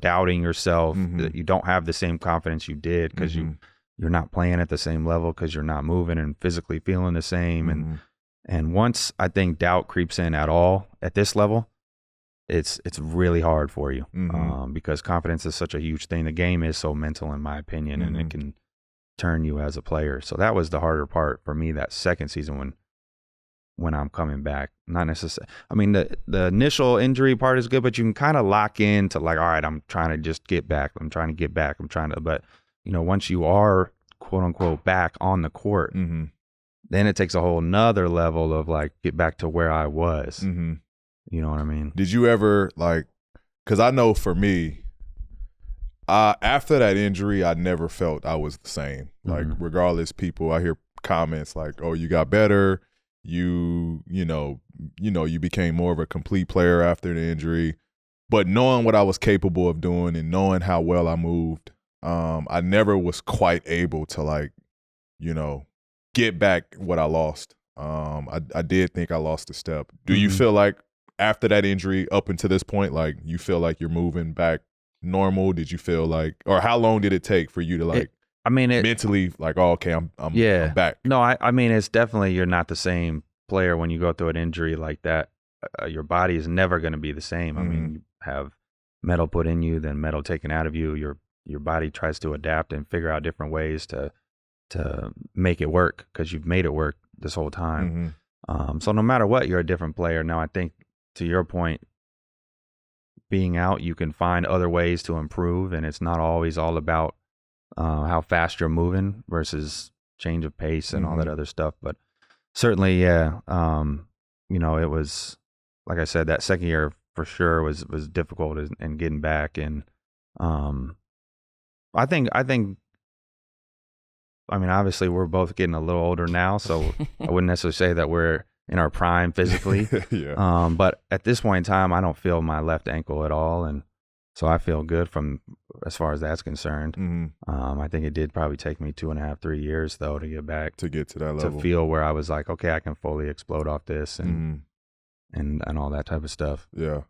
doubting yourself, that you don't have the same confidence you did because you're not playing at the same level, because you're not moving and physically feeling the same. And once I think doubt creeps in at all at this level, it's really hard for you because confidence is such a huge thing. The game is so mental, in my opinion, and it can turn you as a player. So that was the harder part for me that second season when I'm coming back. Not necessarily. I mean, the initial injury part is good, but you can kind of lock into like, all right, I'm trying to just get back. But once you are quote unquote back on the court, then it takes a whole nother level of like, get back to where I was. You know what I mean? Did you ever because I know for me, after that injury, I never felt I was the same. Like regardless, I hear comments like, "Oh, you got better. You became more of a complete player after the injury." But knowing what I was capable of doing and knowing how well I moved, I never was quite able to like, get back what I lost. I did think I lost a step. Do you feel like after that injury up until this point, like you feel like you're moving back normal? Did you feel like, or how long did it take for you to like, mentally like, oh, okay, I'm back? No, I mean, it's definitely, you're not the same player when you go through an injury like that. Your body is never going to be the same. I mean, you have metal put in you, then metal taken out of you. Your body tries to adapt and figure out different ways to make it work because you've made it work this whole time. So no matter what, you're a different player. Now, I think to your point, being out, you can find other ways to improve, and it's not always all about how fast you're moving versus change of pace and all that other stuff. But certainly, yeah, it was, like I said, that second year for sure was difficult in getting back. And I think, obviously we're both getting a little older now, so I wouldn't necessarily say that we're in our prime physically. Yeah. But at this point in time, I don't feel my left ankle at all. And so I feel good from as far as that's concerned. I think it did probably take me 2.5, 3 years though to get back to get to that level, to feel where I was like, okay, I can fully explode off this and all that type of stuff. Yeah.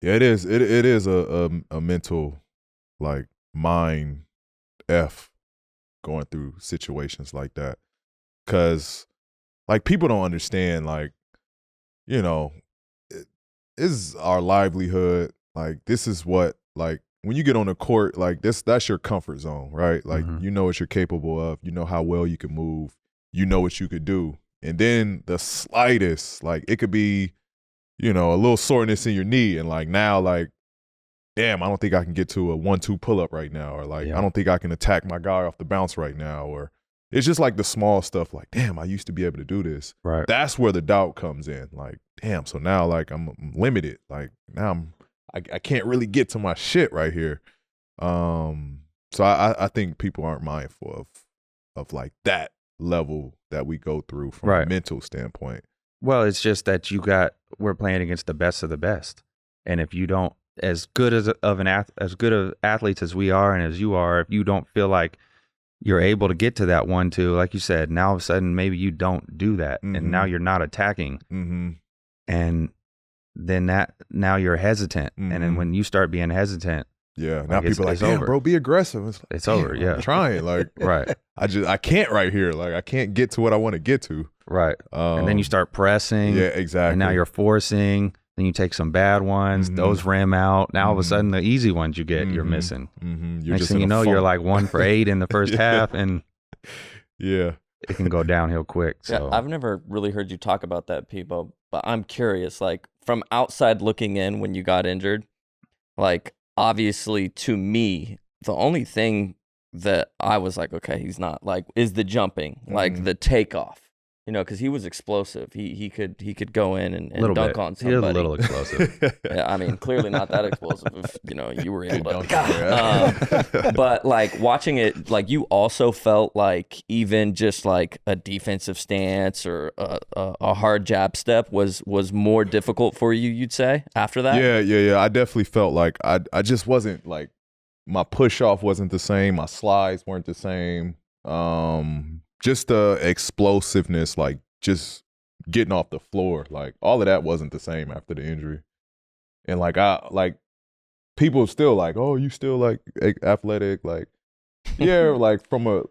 It is a mental, like, mind F going through situations like that. 'Cause like people don't understand, like, this is our livelihood. Like, this is what, like, when you get on the court, like that's your comfort zone, right? Like, you know what you're capable of, you know how well you can move, you know what you could do. And then the slightest, like, it could be, a little soreness in your knee, and like now, like, damn, I don't think I can get to a 1-2 pull-up right now, or like, I don't think I can attack my guy off the bounce right now, or it's just like the small stuff, like, damn, I used to be able to do this. Right. That's where the doubt comes in. Like, damn, so now, like, I'm limited. Like, now I can't really get to my shit right here. So I think people aren't mindful of like that level that we go through from a mental standpoint. Well, it's just that we're playing against the best of the best. And if you don't, as good of athletes as we are and as you are, if you don't feel like you're able to get to that 1-2, like you said, now all of a sudden maybe you don't do that, and now you're not attacking, and then now you're hesitant, and then when you start being hesitant, now people are like, damn, bro, be aggressive. It's over. I'm trying, like, right. I can't right here, like, I can't get to what I want to get to, right. And then you start pressing, exactly, and now you're forcing. Then you take some bad ones, those rim out. Now all of a sudden the easy ones you're missing. Next thing you know, you're like 1 for 8 in the first half, and it can go downhill quick. So I've never really heard you talk about that, Peebo, but I'm curious, like, from outside looking in when you got injured, like, obviously to me, the only thing that I was like, okay, he's not, like, is the jumping, like the takeoff. Because he was explosive. He could go in and dunk on somebody. He was a little explosive. Yeah, I mean, clearly not that explosive if, you were able to. But, like, watching it, like, you also felt like even just, like, a defensive stance or a hard jab step was more difficult for you, you'd say, after that? Yeah. I definitely felt like I just wasn't, like, my push-off wasn't the same. My slides weren't the same. Just the explosiveness, like just getting off the floor, like all of that wasn't the same after the injury. And like people still like, oh, you still like athletic, like, yeah, like from a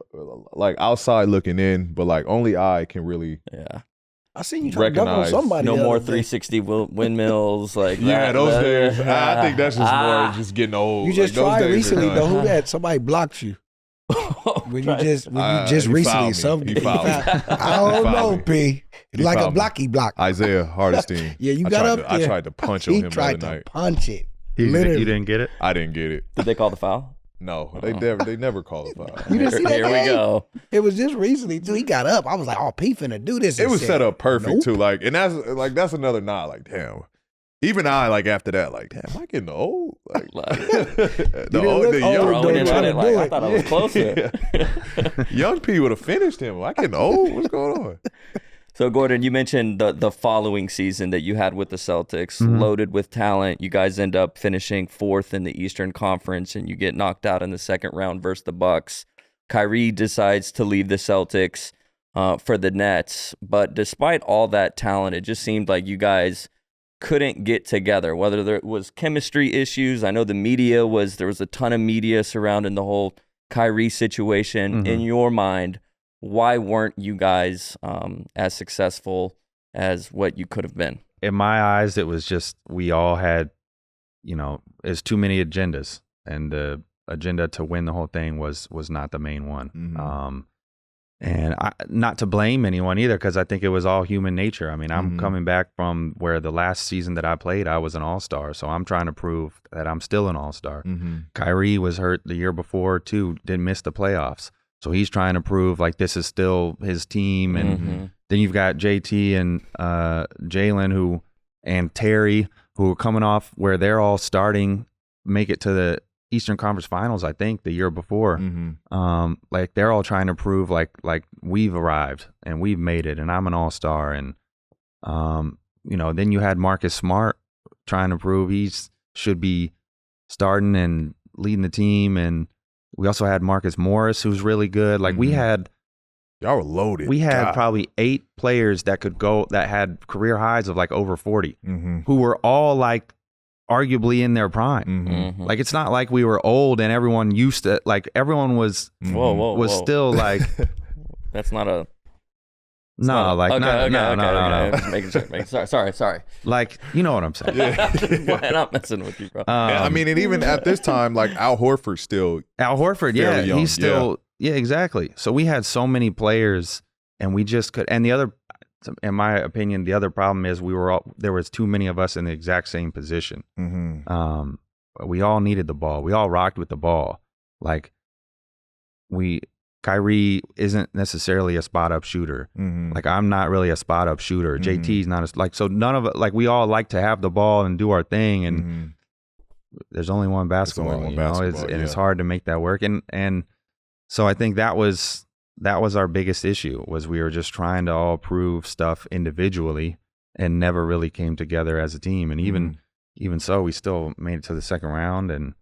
like outside looking in, but like only I can really I seen you trying to dunk on somebody. No more 360 windmills, like those days. I think that's just more just getting old. You just like, tried recently though. Who that? Somebody blocked you. When you just recently, I don't know, P. Like a blocky block. Isaiah Hardestein. Yeah, you got up there. I tried to punch on him the other night. Punch it. Literally. You didn't get it? I didn't get it. Did they call the foul? No, they never call a foul. You didn't see that? Here we go. It was just recently too. He got up. I was like, oh, P finna do this. It was set up perfect too. Like, and that's another nod. Like, damn. Even I, like, after that, like, damn, am I getting old? The look young old, Throwing it trying on to it like do I it. thought I was closer. Young P would have finished him. I getting old. What's going on? So, Gordon, you mentioned the following season that you had with the Celtics, loaded with talent. You guys end up finishing 4th in the Eastern Conference, and you get knocked out in the second round versus the Bucks. Kyrie decides to leave the Celtics for the Nets. But despite all that talent, it just seemed like you guys couldn't get together, whether there was chemistry issues. I know there was a ton of media surrounding the whole Kyrie situation. In your mind, why weren't you guys as successful as what you could have been? In my eyes, it was just we all had, there's too many agendas, and the agenda to win the whole thing was not the main one. And not to blame anyone either, because I think it was all human nature. I mean, I'm coming back from where the last season that I played, I was an all-star. So I'm trying to prove that I'm still an all-star. Kyrie was hurt the year before, too, didn't miss the playoffs. So he's trying to prove like this is still his team. And then you've got JT and Jalen and Terry, who are coming off where they're all starting, make it to the Eastern Conference Finals, I think, the year before. Like they're all trying to prove like we've arrived and we've made it and I'm an all-star. And, then you had Marcus Smart trying to prove he should be starting and leading the team. And we also had Marcus Morris, who's really good. Like Y'all were loaded. We had probably 8 players that had career highs of like over 40, who were all like arguably in their prime. Like it's not like we were old and everyone used to, like everyone was Whoa. still like That's not a no. Just making sure. Sorry. Like, you know what I'm saying? Why not messing with you, bro? I mean, and even at this time, like Al Horford's still Al Horford, yeah, young, he's still, yeah, exactly. So we had so many players, and we just could. And the other, in my opinion, the other problem is there was too many of us in the exact same position. We all needed the ball. We all rocked with the ball. Like Kyrie isn't necessarily a spot up shooter. Like I'm not really a spot up shooter. JT's not so none of it. Like we all like to have the ball and do our thing. And there's only one basketball. It's hard to make that work. And so I think that was our biggest issue, was we were just trying to all prove stuff individually and never really came together as a team. And even so, we still made it to the second round, and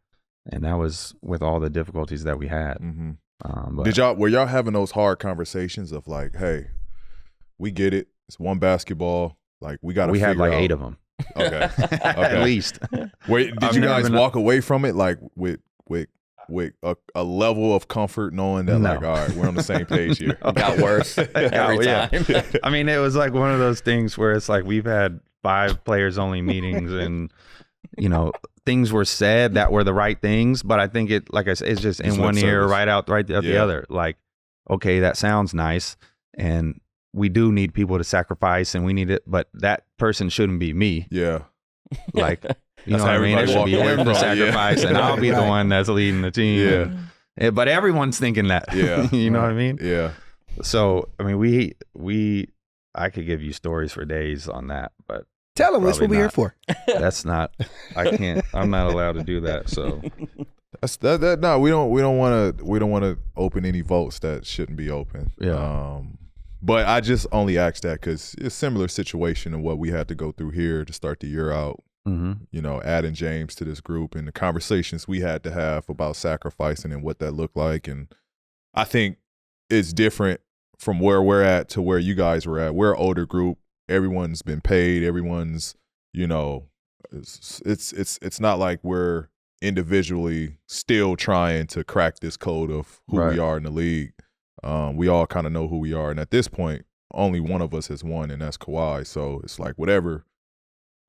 that was with all the difficulties that we had. Were y'all having those hard conversations of like, hey, we get it, it's one basketball, like we got to figure out. We had like 8 of them. Okay. At least. Did you guys walk away from it like with a level of comfort knowing that like, all right, we're on the same page here? It got worse every time. I mean, it was like one of those things where it's like we've had 5 players only meetings, and things were said that were the right things, but I think it, like I said, it's just in one ear, right out the other. Like, okay, that sounds nice, and we do need people to sacrifice, and we need it, but that person shouldn't be me. Yeah. Like, you know what I mean? It should be him to sacrifice, and I'll be the one that's leading the team. Yeah. But everyone's thinking that. Yeah. You know what I mean? Yeah. So, I mean, I could give you stories for days on that, but tell them that's what we're here for. That's not. I can't. I'm not allowed to do that. So that's that. No, we don't want to open any votes that shouldn't be open. Yeah. But I just only asked that because it's a similar situation to what we had to go through here to start the year out. Adding James to this group and the conversations we had to have about sacrificing and what that looked like. And I think it's different from where we're at to where you guys were at. We're an older group. Everyone's been paid. Everyone's, it's not like we're individually still trying to crack this code of who we are in the league. We all kind of know who we are. And at this point, only one of us has won, and that's Kawhi. So it's like whatever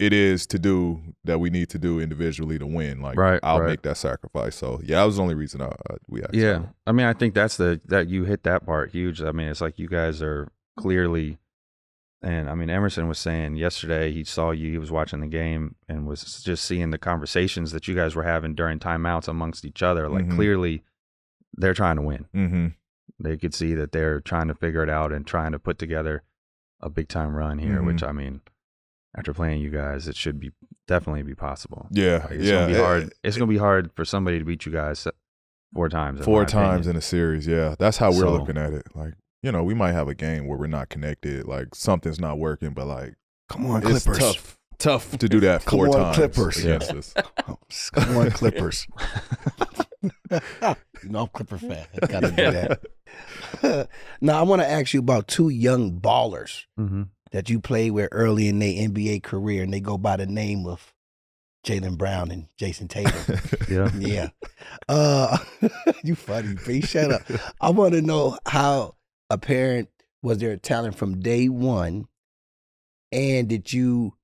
it is to do that we need to do individually to win. Like I'll make that sacrifice. So yeah, that was the only reason we asked. Yeah. I mean, I think that you hit that part huge. I mean, it's like you guys are clearly, and I mean, Emerson was saying yesterday, he saw you, he was watching the game and was just seeing the conversations that you guys were having during timeouts amongst each other. Like clearly they're trying to win. They could see that they're trying to figure it out and trying to put together a big time run here, which I mean, after playing you guys, it should definitely be possible. Yeah, it's gonna be hard. It's gonna be hard for somebody to beat you guys 4 times. Four times in a series. Yeah, that's how we're looking at it. Like, we might have a game where we're not connected. Like something's not working, but like, come on, it's Clippers. tough to do that 4 times Clippers. against us. Come on, Clippers. I'm Clipper fan. I gotta do that. Now, I want to ask you about 2 young ballers Mm-hmm. that you played with early in their NBA career, and they go by the name of Jaylen Brown and Jason Tatum. Yeah. Yeah. You funny, B. Shut up. I want to know how apparent was their talent from day one, and did you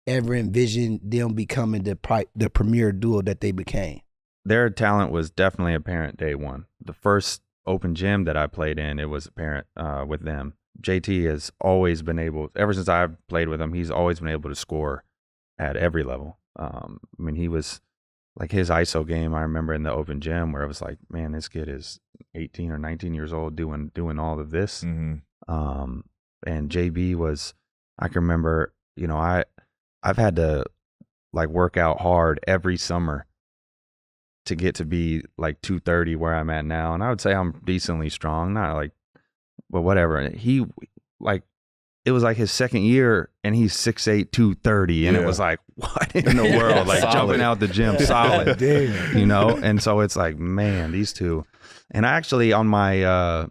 ever envision them becoming the premier duo that they became? Their talent was definitely apparent day one. The first open gym that I played in, it was apparent with them. JT has always been able, ever since I've played with him, he's always been able to score at every level. I mean, he was like his ISO game, I remember in the open gym where it was like, man, this kid is 18 or 19 years old doing all of this. Mm-hmm. And JB was, I can remember, I've had to like work out hard every summer to get to be like 230 where I'm at now. And I would say I'm decently strong, not like, but whatever. He like, it was like his second year and he's 6'8", 230. And it was like, what in the world? Like jumping out the gym solid, Damn. And so it's like, man, these two. And actually on my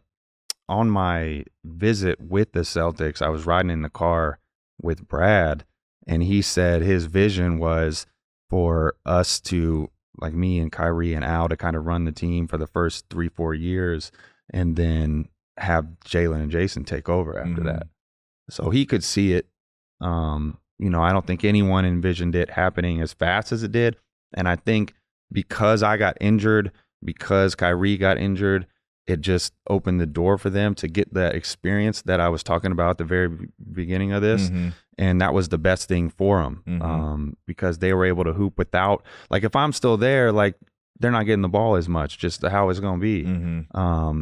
visit with the Celtics, I was riding in the car with Brad, and he said his vision was for us to, like me and Kyrie and Al, to kind of run the team for the first 3-4 years and then have Jaylen and Jason take over after that. So he could see it. I don't think anyone envisioned it happening as fast as it did. And I think because I got injured, because Kyrie got injured, it just opened the door for them to get that experience that I was talking about at the very beginning of this. Mm-hmm. And that was the best thing for them, because they were able to hoop without, like, if I'm still there, like, they're not getting the ball as much, just how it's going to be. Mm-hmm.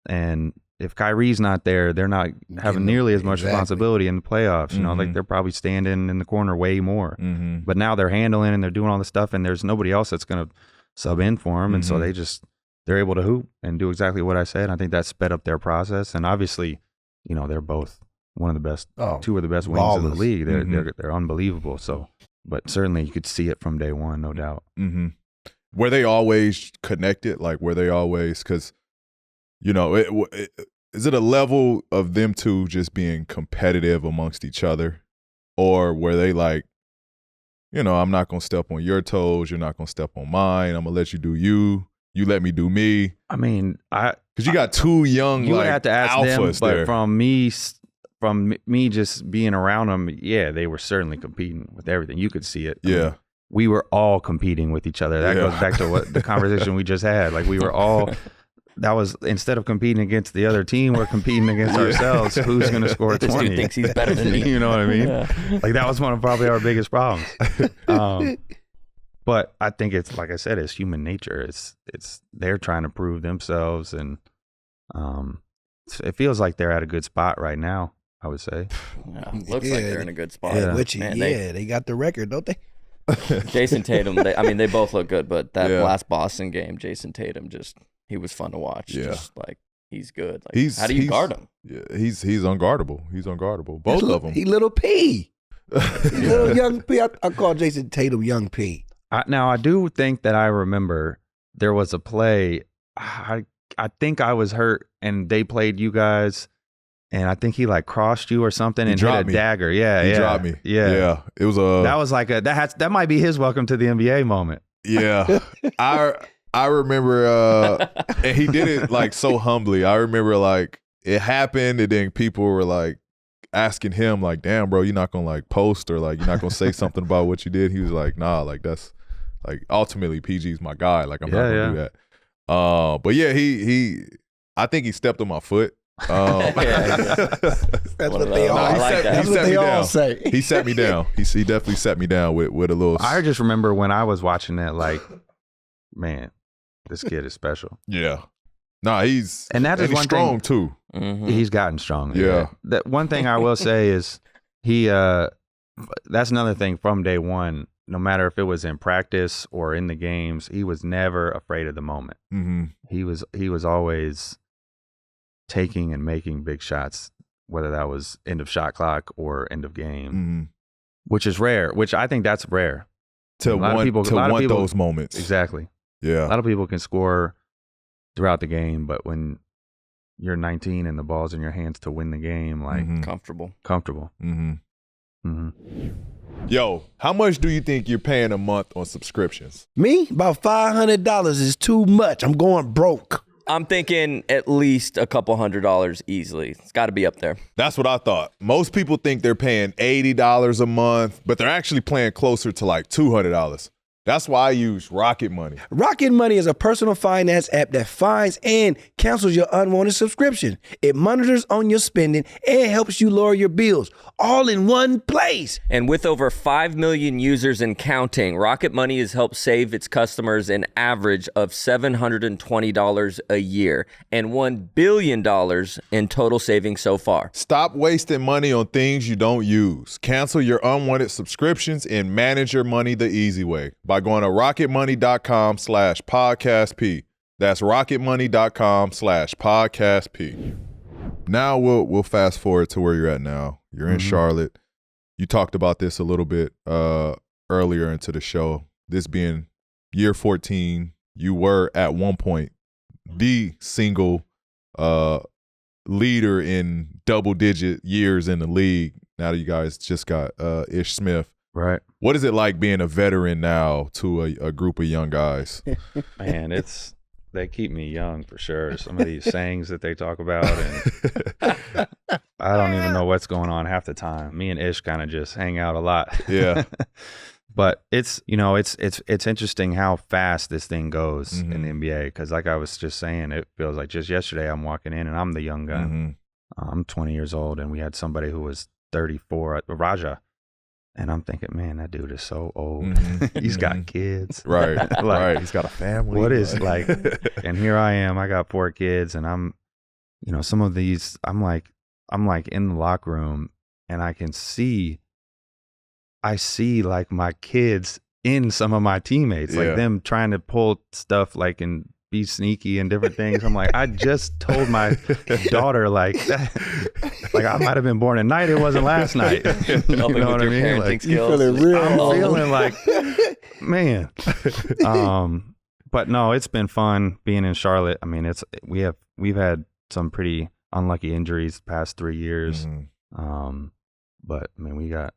And if Kyrie's not there, they're not having nearly as much responsibility in the playoffs. Like, they're probably standing in the corner way more. But now they're handling and they're doing all this stuff, and there's nobody else that's going to sub in for them. And so they're able to hoop and do exactly what I said. I think that sped up their process. And obviously, they're both one of the best, 2 of the best wings in the league. They're unbelievable. So, but certainly you could see it from day one, no doubt. Mm-hmm. Were they always connected? Like, were they always, because, is it a level of them two just being competitive amongst each other? Or were they like, I'm not going to step on your toes, you're not going to step on mine, I'm going to let you do you, you let me do me? I mean, because you got 2 young, you like, would have to ask alphas them, but there. from me just being around them, yeah, they were certainly competing with everything. You could see it. I mean, we were all competing with each other. That goes back to what the conversation we just had. Like, we were all, that was, instead of competing against the other team, we're competing against ourselves. Who's going to score 20? This dude thinks he's better than me. You know what I mean? Like, that was one of probably our biggest problems. But I think it's, like I said, it's human nature. It's they're trying to prove themselves, and it feels like they're at a good spot right now, I would say. Looks like they're in a good spot. They got the record, don't they? Jason Tatum, they both look good, but that last Boston game, Jason Tatum, he was fun to watch. Yeah. Just like, he's good. Like, how do you guard him? Yeah, he's unguardable. He's unguardable. Both of them. He little P. Little young P. I call Jason Tatum young P. Now, I do think that I remember there was a play. I think I was hurt, and they played you guys, and I think he like crossed you or something and hit a dagger. Yeah, he dropped me. Yeah. It was that was like that might be his welcome to the NBA moment. Yeah, I remember, and he did it like so humbly. I remember like it happened, and then people were like asking him like, "Damn, bro, you're not gonna like post or like you're not gonna say something about what you did." He was like, "Nah, like that's like ultimately PG's my guy. Like I'm not gonna do that." But yeah, I think he stepped on my foot. That's what they all say. He set me down. He definitely set me down with a little. I just remember when I was watching that, like, man, this kid is special. Yeah. Nah, he's he's strong too. Mm-hmm. He's gotten strong. Yeah. That one thing I will say is he that's another thing from day one. No matter if it was in practice or in the games, he was never afraid of the moment. Mm-hmm. He was always taking and making big shots, whether that was end of shot clock or end of game, Mm-hmm. which is rare. Which I think that's rare. To want those moments. Exactly. Yeah. A lot of people can score throughout the game, but when you're 19 and the ball's in your hands to win the game, like Comfortable. Mm-hmm. Mm-hmm. Yo, how much do you think you're paying a month on subscriptions? Me, about $500 is too much. I'm going broke. I'm thinking at least a couple $100 easily. It's got to be up there. That's what I thought. Most people think they're paying $80 a month, but they're actually paying closer to like $200. That's why I use Rocket Money. Rocket Money is a personal finance app that finds and cancels your unwanted subscription. It monitors on your spending and helps you lower your bills, all in one place. And with over 5 million users and counting, Rocket Money has helped save its customers an average of $720 a year and $1 billion in total savings so far. Stop wasting money on things you don't use. Cancel your unwanted subscriptions and manage your money the easy way by going to rocketmoney.com/podcastp. That's rocketmoney.com/podcastp. Now we'll fast forward to where you're at now. You're in Charlotte. You talked about this a little bit earlier into the show. This being year 14, you were at one point the single leader in double-digit years in the league. Now that you guys just got Ish Smith. Right. What is it like being a veteran now to a group of young guys? Man, they keep me young for sure. Some of these sayings that they talk about, and I don't even know what's going on half the time. Me and Ish kind of just hang out a lot. Yeah. But it's interesting how fast this thing goes in the NBA, because like I was just saying, it feels like just yesterday I'm walking in and I'm the young gun. I'm 20 years old, and we had somebody who was 34, Raja. And I'm thinking, man, that dude is so old. He's got kids. Right. Like, right. He's got a family. What is like, and here I am, I got 4 kids, and I'm, some of these, I'm like in the locker room, and I see like my kids in some of my teammates, like them trying to pull stuff like and be sneaky and different things. I'm like, I just told my daughter like I might have been born at night. It wasn't last night. You know what I mean? Like, you feeling real? I'm feeling like, man. But no, it's been fun being in Charlotte. I mean, we've had some pretty unlucky injuries the past 3 years. But I mean, we're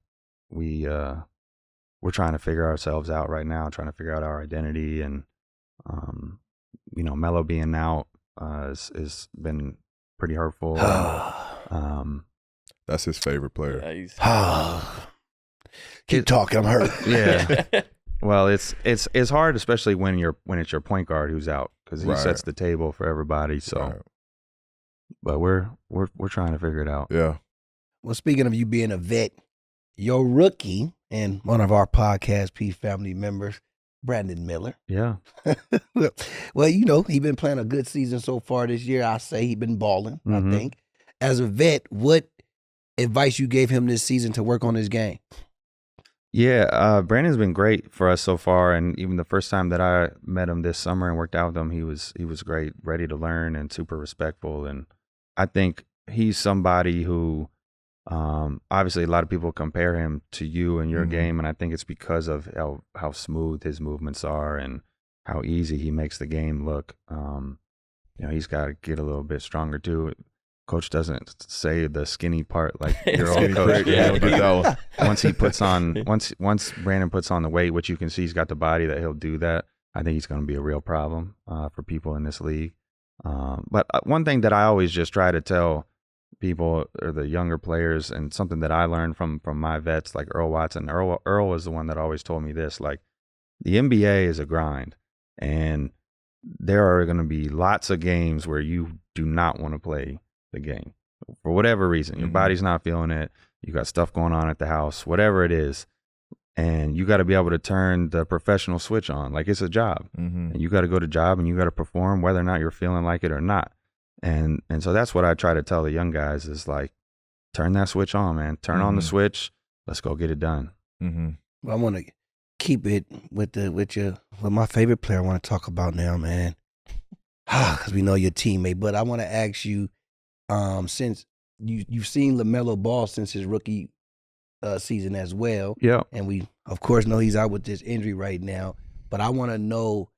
trying to figure ourselves out right now, trying to figure out our identity, and Melo being out has been pretty hurtful. That's his favorite player. Keep talking, I'm hurt. Yeah. Well, it's hard, especially when it's your point guard who's out, because he sets the table for everybody. So, but we're trying to figure it out. Yeah. Well, speaking of you being a vet, your rookie and one of our Podcast P family members, Brandon Miller. Yeah. Well, he's been playing a good season so far this year. I say he's been balling, I think. As a vet, what advice you gave him this season to work on his game? Yeah, Brandon's been great for us so far, and even the first time that I met him this summer and worked out with him, he was great, ready to learn and super respectful. And I think he's somebody who obviously a lot of people compare him to you and your game, and I think it's because of how smooth his movements are and how easy he makes the game look. He's got to get a little bit stronger too. Coach doesn't say the skinny part like your old coach. Once Brandon puts on the weight, which you can see he's got the body that he'll do that. I think he's going to be a real problem for people in this league. But one thing that I always just try to tell people, or the younger players, and something that I learned from my vets like Earl Watson. Earl was the one that always told me this: like, the NBA is a grind, and there are going to be lots of games where you do not want to play the game for whatever reason. Your body's not feeling it. You got stuff going on at the house, whatever it is, and you got to be able to turn the professional switch on. Like, it's a job, and you got to go to job and you got to perform whether or not you're feeling like it or not. And so that's what I try to tell the young guys is, like, turn that switch on, man. Turn on the switch. let's go get it done. Mm-hmm. I want to keep it with my favorite player I want to talk about now, man. Because we know your teammate. But I want to ask you, since you've seen LaMelo ball since his rookie season as well. Yeah. And we, of course, know he's out with this injury right now. But I want to know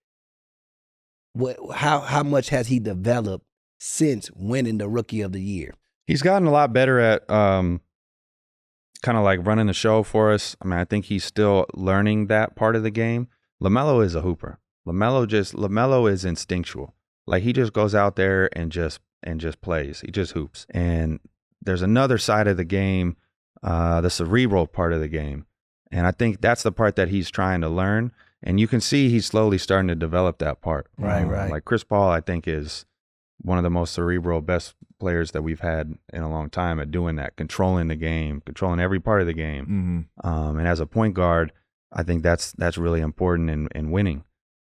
how much has he developed since winning the Rookie of the Year? He's gotten a lot better at kind of like running the show for us. I mean, I think he's still learning that part of the game. LaMelo is a hooper. LaMelo is instinctual. Like he just goes out there and just plays. He just hoops. And there's another side of the game, the cerebral part of the game. And I think that's the part that he's trying to learn. And you can see he's slowly starting to develop that part. Right. Like Chris Paul, I think, is one of the most cerebral, best players that we've had in a long time at doing that, controlling the game, controlling every part of the game. Mm-hmm. And as a point guard, I think that's really important in winning.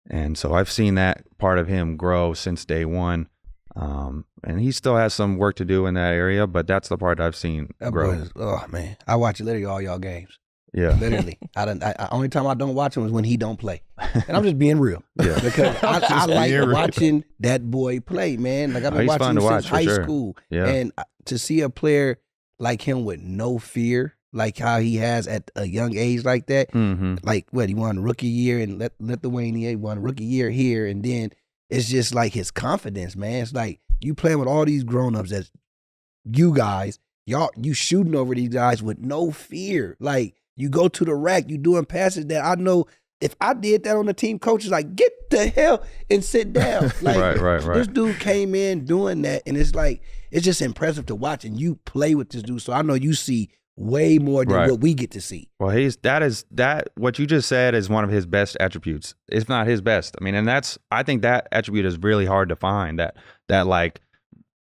And so I've seen that part of him grow since day one. And he still has some work to do in that area, but that's the part I've seen grow. Oh, man. I watch literally all y'all games. Yeah. Literally. Only time I don't watch him is when he don't play. And I'm just being real. Yeah. Because I like real. watching that boy play, man. Like I've been he's watching fun him to since watch, for high sure. school. Yeah. And to see a player like him with no fear, like how he has at a young age like that, Mm-hmm. like what, he won Rookie Year in Lithuania, he won Rookie Year here, and then it's just like his confidence, man. It's like you playing with all these grown-ups as you guys, you shooting over these guys with no fear. Like you go to the rack, you doing passes that I know if I did that on the team, coach is like, get the hell and sit down. Like Right. this dude came in doing that, and it's like it's just impressive to watch, and you play with this dude. So I know you see way more than what we get to see. Well, what you just said is one of his best attributes, if not his best. I mean, and I think that attribute is really hard to find. That like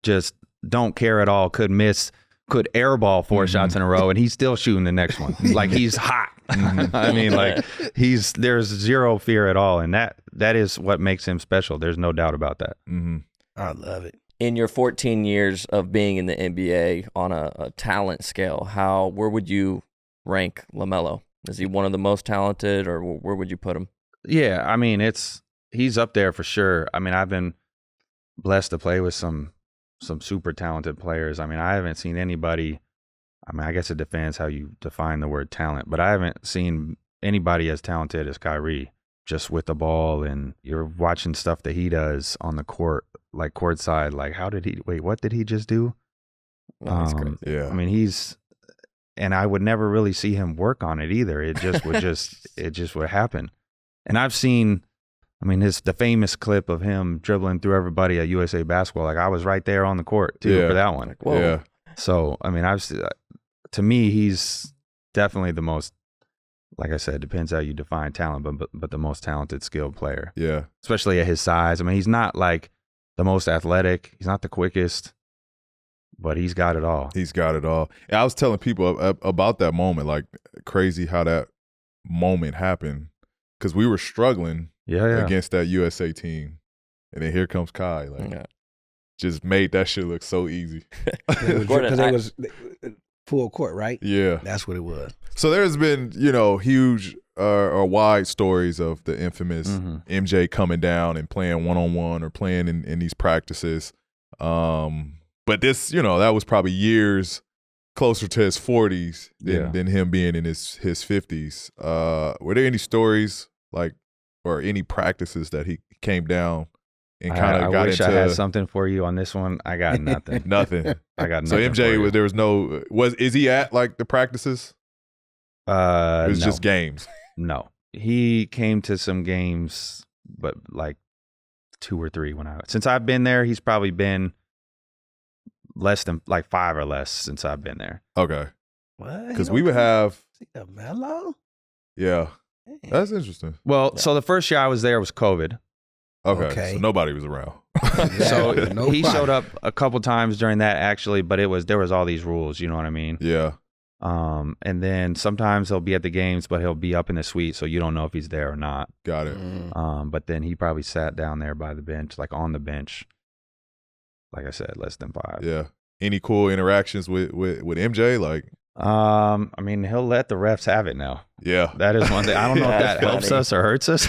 just don't care at all, could airball 4 shots in a row, and he's still shooting the next one. Like he's hot. I mean, like there's zero fear at all, and that is what makes him special. There's no doubt about that. Mm-hmm. I love it. In your 14 years of being in the NBA on a talent scale, where would you rank LaMelo? Is he one of the most talented, or where would you put him? Yeah, I mean, he's up there for sure. I mean, I've been blessed to play with some super talented players. I mean, I haven't seen anybody. I mean, I guess it depends how you define the word talent, but I haven't seen anybody as talented as Kyrie, just with the ball, and you're watching stuff that he does on the court, like courtside. Like, what did he just do? That's crazy. Yeah. I mean, and I would never really see him work on it either. It just would it just would happen. And I've seen, I mean, the famous clip of him dribbling through everybody at USA Basketball. Like I was right there on the court too for that one. Whoa. Yeah. So, I mean, to me, he's definitely the most, like I said, depends how you define talent, but the most talented, skilled player. Yeah. Especially at his size. I mean, he's not like the most athletic. He's not the quickest, but he's got it all. He's got it all. And I was telling people about that moment, like crazy how that moment happened, because we were struggling against that USA team, and then here comes Kai, like just made that shit look so easy. Because it was full court, right? Yeah, that's what it was. So there's been huge or wide stories of the infamous MJ coming down and playing one-on-one or playing in these practices. But this, that was probably years closer to his 40s than him being in his 50s. Were there any stories or any practices that he came down and kind of got into? I had something for you on this one. I got nothing. Nothing. I got nothing. So MJ, is he at like the practices? It was just games. No, he came to some games, but like 2 or 3 since I've been there. He's probably been less than like 5 or less since I've been there. Okay. What? Because we would have LaMelo? Yeah. That's interesting. Well, so the first year I was there was COVID. Okay. So nobody was around. So he showed up a couple times during that actually, but there was all these rules, you know what I mean? Yeah. And then sometimes he'll be at the games, but he'll be up in the suite, so you don't know if he's there or not. Got it. But then he probably sat down there by the bench, like on the bench. Like I said, less than 5. Yeah. Any cool interactions with MJ? Like, I mean, he'll let the refs have it now. Yeah. That is one thing. I don't know if that That's helps funny. us or hurts us,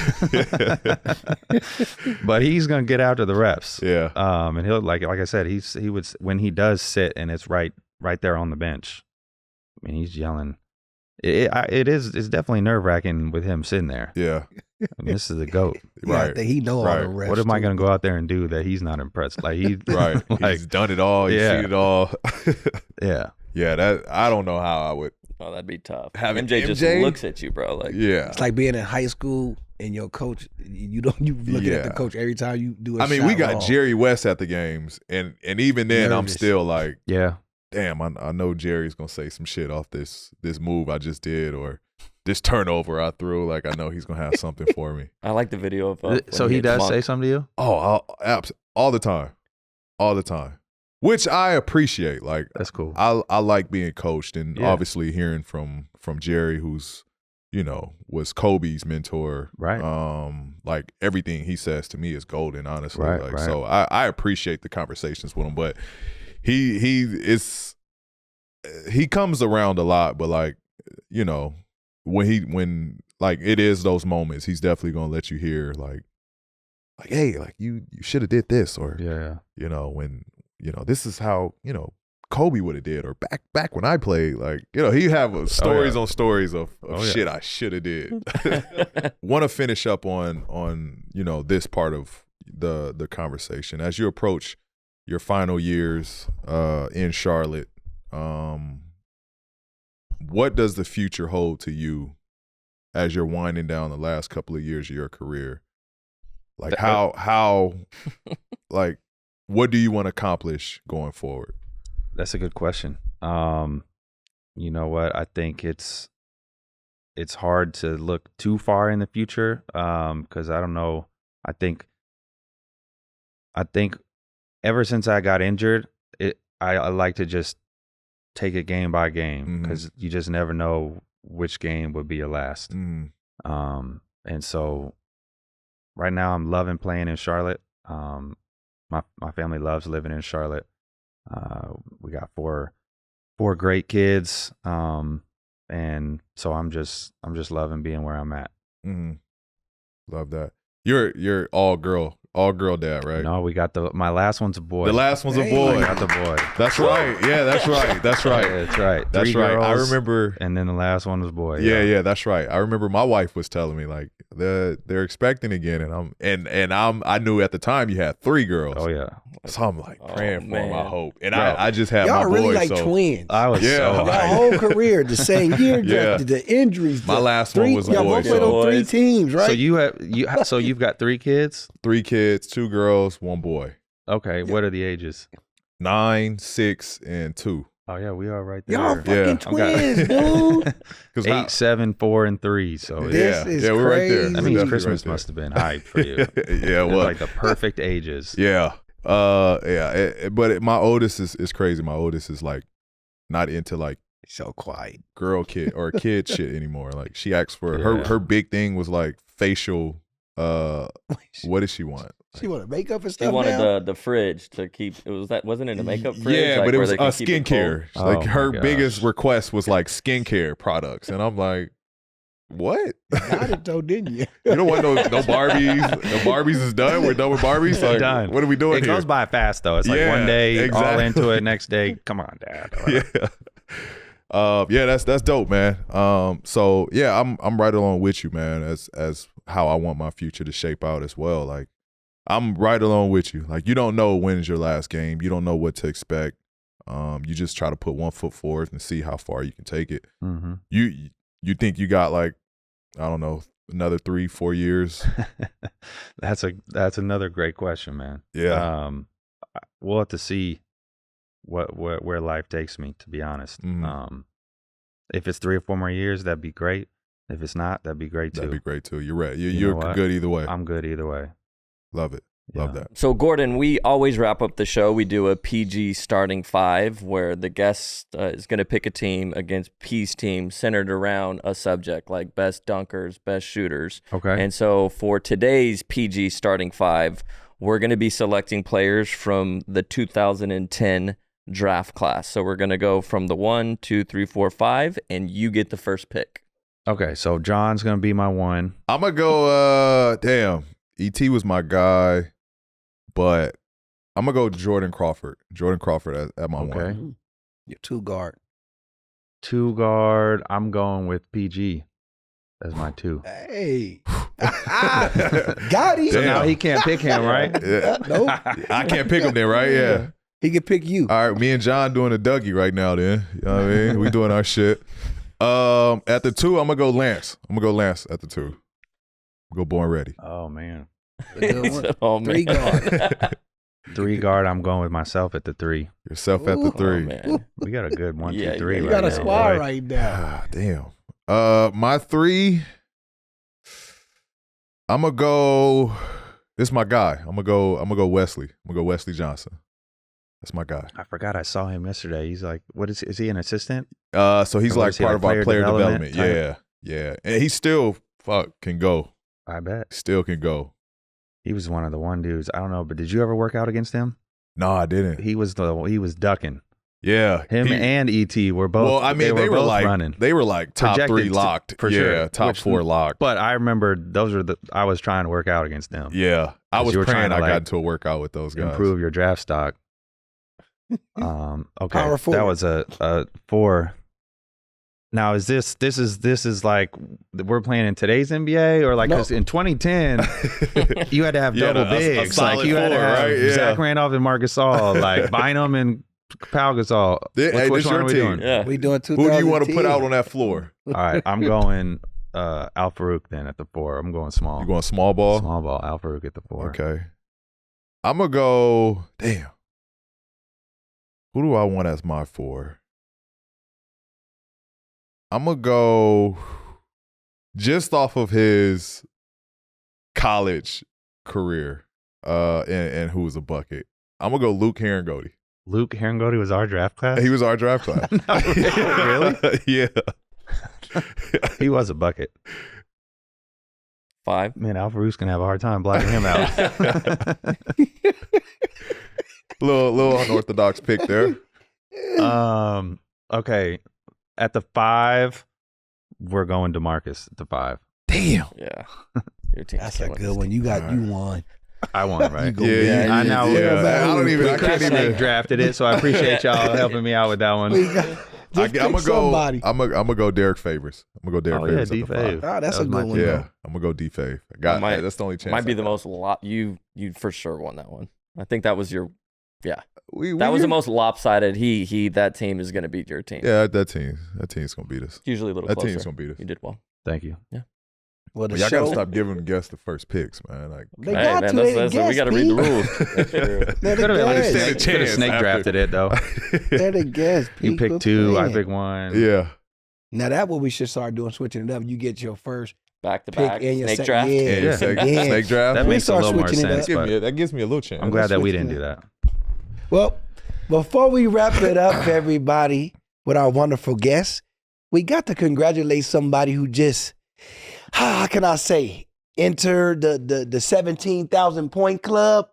but he's gonna get after the refs. Yeah. And he'll like I said, he would when he does sit and it's right there on the bench. I mean, he's yelling. It's definitely nerve wracking with him sitting there. Yeah. I mean, this is the GOAT. Yeah, I Right. think he know all Right. the refs. What am I too. gonna go out there and do that he's not impressed? Like he Right. like He's done it all. He's Yeah. seen it all. yeah. Yeah. That I don't know how I would. Oh, that'd be tough. Having MJ just MJ? looks at you, bro. Like, Yeah. It's like being in high school and your coach. You looking at the Yeah. coach every time you do a I mean, we shot got wrong. Jerry West at the games, and even then, I'm Nervous. still like, Yeah. damn, I know Jerry's gonna say some shit off this move I just did or this turnover I threw. Like I know he's gonna have something for me. I like the video of. So when he hit does Monk. say something to you? Oh, all the time, which I appreciate. Like That's cool. I like being coached, and Yeah. obviously hearing from Jerry, who's was Kobe's mentor. Right. Like everything he says to me is golden. Honestly, Right, like right. so I appreciate the conversations with him, but he comes around a lot, but like when like it is those moments, he's definitely gonna let you hear like hey, like you should have did this, or Yeah. when this is how Kobe would have did, or back when I played, like he have stories on stories of Oh, yeah. shit I should have did. Want to finish up on this part of the conversation as you approach your final years in Charlotte. What does the future hold to you as you're winding down the last couple of years of your career? Like how like what do you want to accomplish going forward? That's a good question. You know what? I think it's hard to look too far in the future because I don't know. I think ever since I got injured, I like to just take it game by game because you just never know which game would be your last. Mm. And so right now I'm loving playing in Charlotte. My family loves living in Charlotte. We got four great kids. And so I'm just loving being where I'm at. Love that. You're all girl dad, right? No, we got my last one's a boy. The last one's a Hey. boy. I got the boy. That's right. Yeah, that's right. That's right. Yeah, that's right. That's Three right. I girls, remember. and then the last one was boy. Yeah, that's right. I remember my wife was telling me like they're expecting again, and I knew at the time you had 3 girls. Oh yeah. So I'm like praying for them. I man. hope, and Bro. I just had Y'all my really boy. like so twins. I was Yeah. so Y'all hyped. whole career the same year. Yeah. The injuries. My the last one was a y'all boy, both played so- on 3 Boys. teams, right? So you've got 3 kids. 3 kids, 2 girls, 1 boy. Okay, what are the ages? 9, 6, and 2. Oh yeah, we are right there. Y'all fucking Yeah. twins, dude. 'Cause 8, 7, 4, and 3. So This yeah, is yeah, we're right there. crazy. that We're means definitely Christmas right there. must have been hype for you. Yeah, They're well, like the perfect ages. yeah, but my oldest is crazy. My oldest is like not into like So quiet. girl kid or kid shit anymore. Like she asked for Yeah. her big thing was like facial. What does she want? She wanted makeup and She stuff. wanted now? the fridge to keep. Wasn't it a makeup fridge? Yeah, like, but it where was they can keep it skincare. cold? Like Oh, her my biggest gosh. request was like skincare products, and I'm like, what? Got it though, didn't you? You don't want no Barbies. The Barbies is done. We're done with Barbies. Like, Done. what are we doing It here? goes by fast though. It's like Yeah, one day all exactly. into it, next day, come on, Dad. Yeah. That's dope, man. So yeah, I'm right along with you, man, as how I want my future to shape out as well. Like I'm right along with you. Like you don't know when is your last game. You don't know what to expect. You just try to put one foot forward and see how far you can take it. Mm-hmm. You think you got like, I don't know, another 3-4 years? That's another great question, man. Yeah. We'll have to see where life takes me, to be honest. Mhm. If it's 3 or 4 more years, that'd be great. If it's not, that'd be great too. That'd be great too. You're right. You You're know what? good either way. I'm good either way. Love it. Love Yeah. that. So, Gordon, we always wrap up the show. We do a PG starting 5 where the guest is going to pick a team against P's team centered around a subject like best dunkers, best shooters. Okay. And so for today's PG starting 5, we're going to be selecting players from the 2010 draft class. So we're going to go from the 1, 2, 3, 4, 5, and you get the first pick. Okay, so John's going to be my 1. I'm going to go, damn, E.T. was my guy, but I'm going to go Jordan Crawford. Jordan Crawford at my 1. Your 2 guard. 2 guard, I'm going with PG as my 2. Hey. Got him. So now he can't pick him, right? Yeah. Nope. I can't pick him then, right? Yeah. He can pick you. All right, me and John doing a Dougie right now then. You know what I mean? We doing our shit. At the 2, I'm going to go Lance. I'm going to go Lance at the 2. Go Born Ready. Oh, man. Oh, man. 3 guard. 3 guard, I'm going with myself at the 3. Yourself at the 3. Oh, man. We got a good 1, Yeah, 2, 3 you You right got a now, squad boy. right now. Ah, damn. My 3, I'm going to go, this is my guy. I'm going to go Wesley. I'm going to go Wesley Johnson. That's my guy. I forgot I saw him yesterday. He's like, what is he an assistant? So he's Or like was he part like of our player player development. development Yeah. And he still can go. I bet. Still can go. He was one of the one dudes. I don't know, but did you ever work out against him? No, I didn't. He was ducking. Yeah. Him and ET were both. Well, I mean, they were both like running. They were like top Projected 3 locked. for yeah, sure. top Which- 4 locked. But I remember I was trying to work out against them. Yeah. I was you were praying trying to, I like, got into a workout with those guys. Improve your draft stock. Okay, Power that forward. was a 4. Now is this is like we're playing in today's NBA or like No. because in 2010 you had to have Yeah, double a bigs solid like you had to 4, have right? Yeah. Zach Randolph and Marc Gasol like Bynum and Pau Gasol. Hey, Which this one your are we team. doing? Yeah. We doing 2010. Who do you want to put out on that floor? All right, I'm going Al Farouk then at the 4. I'm going small. You going small ball? Small ball. Al Farouk at the 4. Okay. I'm going to go, damn. Who do I want as my 4? I'm going to go just off of his college career and who was a bucket. I'm going to go Luke Herringody. Luke Herringody was our draft class. He was our draft class. Really? Yeah. He was a bucket. 5. Man, Al Farouk's gonna have a hard time blocking him out. little unorthodox pick there. Okay. At the 5, we're going DeMarcus at the 5. Damn. Yeah. Your team's That's a killing good this one. team. You got you won. I won, right? You go Yeah, back. I know. Yeah. I don't even. We I could have can't even. snake drafted it, so I appreciate y'all helping me out with that one. We got, just I'm pick gonna go. somebody. I'm gonna go Derek Favors. I'm gonna go Derek Oh yeah, Favors. D at the 5. Fave. Oh, that's That a was my good one. team. Yeah, I'm gonna go D Fave. Got Might- that's the only chance. Might be I the got. most lot. You for sure won that one. I think that was your. Yeah. We That was the most lopsided. That team is going to beat your team. Yeah, that team's gonna beat us. It's usually a little That closer. team's gonna beat us. You did well. Thank you. Well, the But y'all show, gotta stop giving guests the first picks, man. Like, They Hey, got man, to. They that's- the we got to read the guests, rules. That's true. They're the Could have understand guests. the chance snake after. drafted it though. They're the guests. You Pete. Quit picked 2, I playing. picked 1. yeah, Now that's what we should start doing, switching it up. You get your first Back to pick back. and your Snake second. draft. Yeah, yeah. Snake draft. That We makes a start little more switching it sense. up. But That gives me a little chance. I'm glad that we switching didn't it do that. Well, before we wrap it up, everybody, with our wonderful guests, we got to congratulate somebody who just, how can I say, entered the 17,000 point club.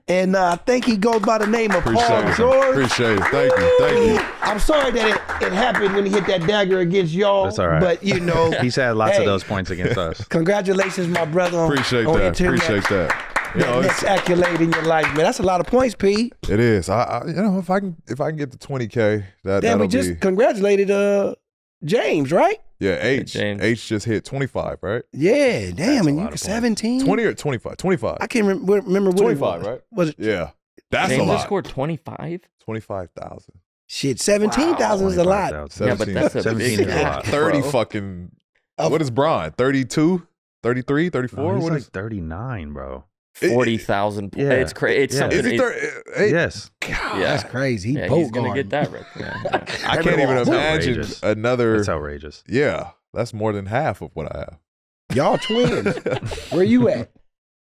And I think he goes by the name of Paul Appreciate it. George. Appreciate it. Thank you. I'm sorry that it happened when he hit that dagger against y'all. That's all right. But, you know, He's had lots Hey. of those points against us. congratulations, my brother. on- Appreciate on that. entering Appreciate that. You That know, next accolade in your life, man. That's a lot of points, P. it is. I you know, if I can get to 20K, Damn, that'll we just be. congratulated James, right? Yeah, H. James. H just hit 25, right? Yeah, damn, a and lot you of points. 17? 20 or 25? 25. I can't remember what 25, it was. right? Was it Yeah. That's James a lot. just scored 25. 25,000. shit? 17,000 is a lot. 25,000. Yeah, but that's a 17 big is a gap. lot. 30 bro. fucking. Of- What is Bron? 32? 33? 34? Oh, he's What like is 39, bro. 40,000. Yeah. It's crazy. It's Yeah. something. Is he it- 30? Hey, Yes. Yeah. That's crazy. He Yeah, boat he's gonna guarding. get that record. Yeah. I can't even That's imagine outrageous. another. That's outrageous. Yeah, that's more than half of what I have. Y'all twins. Where you at?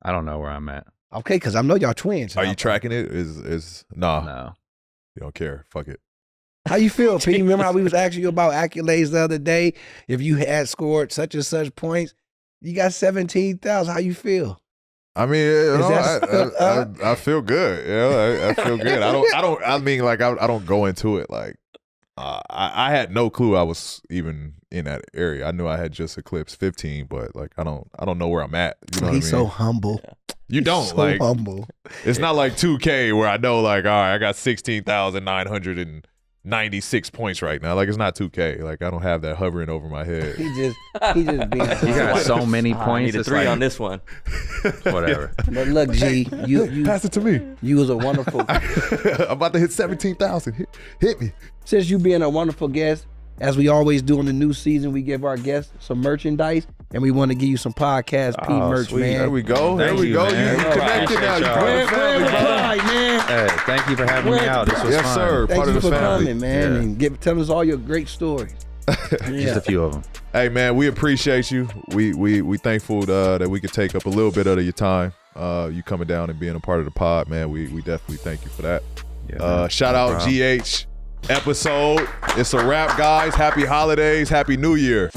I don't know where I'm at. Okay, because I know y'all twins. Are you tracking it? Is nah? No. You don't care. Fuck it. How you feel, P? Remember how we was asking you about accolades the other day? If you had scored such and such points, you got 17,000. How you feel? I mean, I feel good. You know, I feel good. I mean, like, I don't go into it like I had no clue I was even in that area. I knew I had just eclipsed 15, but like I don't know where I'm at. You know what I mean? He's so humble. You don't so like humble. It's not like 2K where I know like, all right, I got 16,996 points right now. Like, it's not 2K. Like, I don't have that hovering over my head. He just being. You got so many I points. need a It's 3 like, on this one. whatever. But look, G, you Pass it to me. you was a wonderful. I'm about to hit 17,000. Hit me. Since you being a wonderful guest, as we always do in the new season, we give our guests some merchandise, and we want to give you some podcast P merch, sweet. man. There we go. Thank there we you, go. man. You connected now. You part of the family, Where's the brother. pride, man? Hey, thank you for having me out. This was Yes, fun. sir. Thank Part you of the for family. coming, man, Yeah. and telling us all your great stories. Just a few of them. Hey, man, we appreciate you. We thankful that we could take up a little bit of your time. You coming down and being a part of the pod, man. We definitely thank you for that. Yeah, man. Shout No out problem. GH episode. It's a wrap, guys. Happy holidays. Happy New Year.